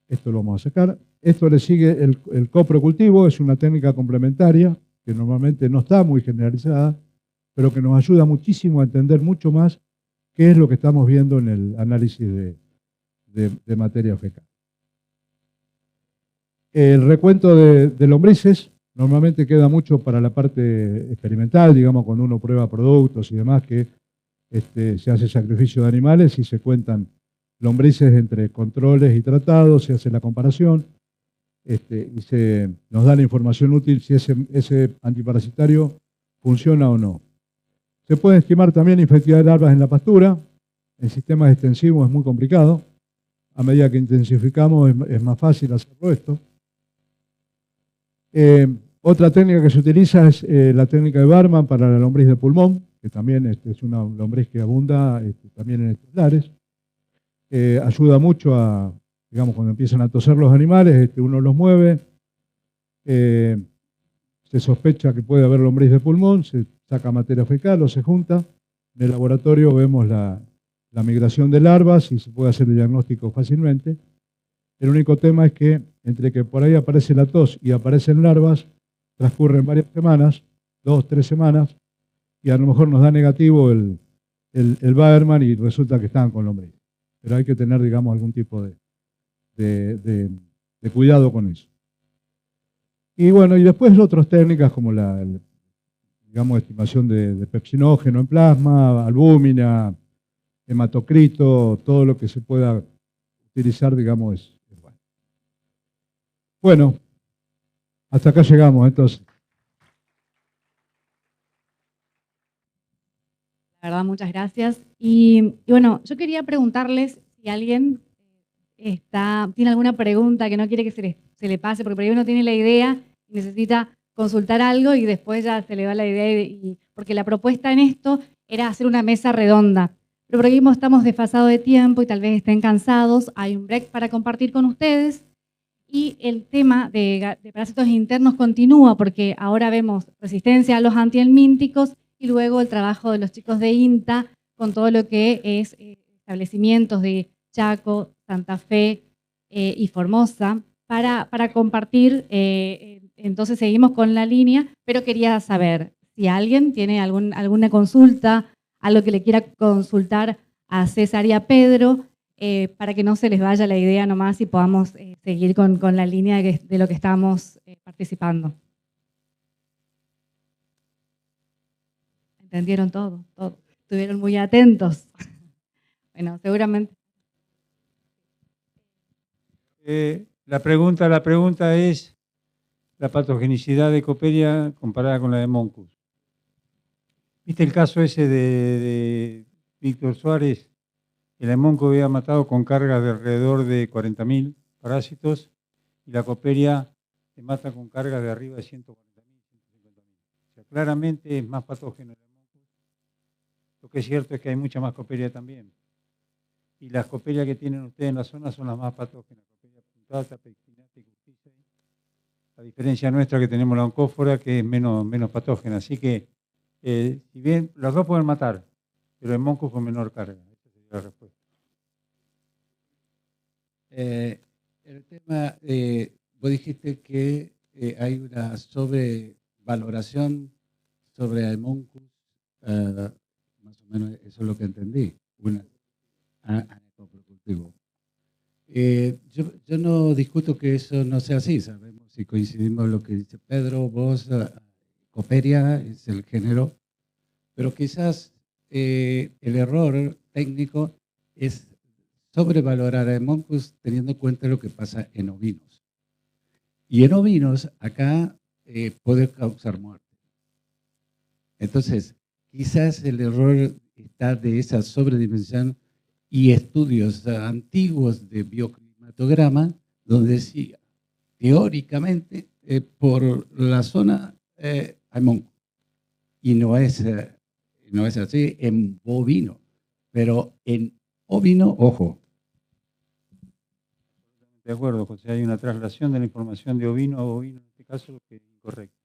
Esto lo vamos a sacar. Esto le sigue el coprocultivo, es una técnica complementaria que normalmente no está muy generalizada, pero que nos ayuda muchísimo a entender mucho más qué es lo que estamos viendo en el análisis de materia fecal. El recuento de lombrices normalmente queda mucho para la parte experimental, digamos, cuando uno prueba productos y demás, que se hace sacrificio de animales y se cuentan lombrices entre controles y tratados, se hace la comparación y nos da la información útil si ese antiparasitario funciona o no. Se puede estimar también infectividad de larvas en la pastura. En sistemas extensivos es muy complicado. A medida que intensificamos es más fácil hacerlo esto. Otra técnica que se utiliza es la técnica de Barman para la lombriz de pulmón, que también es una lombriz que abunda también en estos lares. Ayuda mucho a, digamos, cuando empiezan a toser los animales, uno los mueve, se sospecha que puede haber lombriz de pulmón, se saca materia fecal o se junta. En el laboratorio vemos la migración de larvas y se puede hacer el diagnóstico fácilmente. El único tema es que entre que por ahí aparece la tos y aparecen larvas, transcurren varias semanas, 2, 3 semanas, y a lo mejor nos da negativo el Baerman y resulta que están con lombriz. Pero hay que tener, digamos, algún tipo de cuidado con eso. Y bueno, y después otras técnicas como digamos, estimación de pepsinógeno en plasma, albúmina, hematocrito, todo lo que se pueda utilizar, digamos, es bueno. Bueno, hasta acá llegamos, entonces. La verdad, muchas gracias. Y bueno, yo quería preguntarles si alguien tiene alguna pregunta que no quiere que se le pase, porque por ahí uno tiene la idea y necesita consultar algo y después ya se le va la idea, porque la propuesta en esto era hacer una mesa redonda. Pero por ahí estamos desfasados de tiempo y tal vez estén cansados. Hay un break para compartir con ustedes. Y el tema de parásitos internos continúa, porque ahora vemos resistencia a los antihelmínticos y luego el trabajo de los chicos de INTA con todo lo que es establecimientos de Chaco, Santa Fe y Formosa para compartir. Entonces seguimos con la línea, pero quería saber si alguien tiene alguna consulta, algo que le quiera consultar a César y a Pedro, para que no se les vaya la idea nomás y podamos seguir con la línea de lo que estamos participando. ¿Entendieron todo? Todo. Estuvieron muy atentos. Bueno, seguramente. La pregunta es la patogenicidad de Coperia comparada con la de Moncus. ¿Viste el caso ese de Víctor Suárez? El de Moncus había matado con cargas de alrededor de 40.000 parásitos y la Coperia se mata con cargas de arriba de 140.000, 150.000. O sea, claramente es más patógeno el de Moncus. Lo que es cierto es que hay mucha más Coperia también. Y las Coperias que tienen ustedes en la zona son las más patógenas. Coperia puntata, pectinata y custiza. A diferencia nuestra que tenemos la oncófora, que es menos patógena. Así que, si bien los dos pueden matar, pero el Moncus con menor carga. Esa sería la respuesta. El tema, vos dijiste que hay una sobrevaloración sobre el Moncus, más o menos eso es lo que entendí, coprocultivo. Yo no discuto que eso no sea así, sabemos si coincidimos en lo que dice Pedro, vos, Coperia es el género, pero quizás el error técnico es sobrevalorar a Moncus teniendo en cuenta lo que pasa en ovinos. Y en ovinos acá puede causar muerte. Entonces, quizás el error está de esa sobredimensión y estudios antiguos de bioclimatograma donde decía, teóricamente, por la zona hay Moncus. Y no es no es así en bovino. Pero en ovino, ojo. De acuerdo, José, hay una traslación de la información de ovino a bovino, en este caso, que es incorrecta.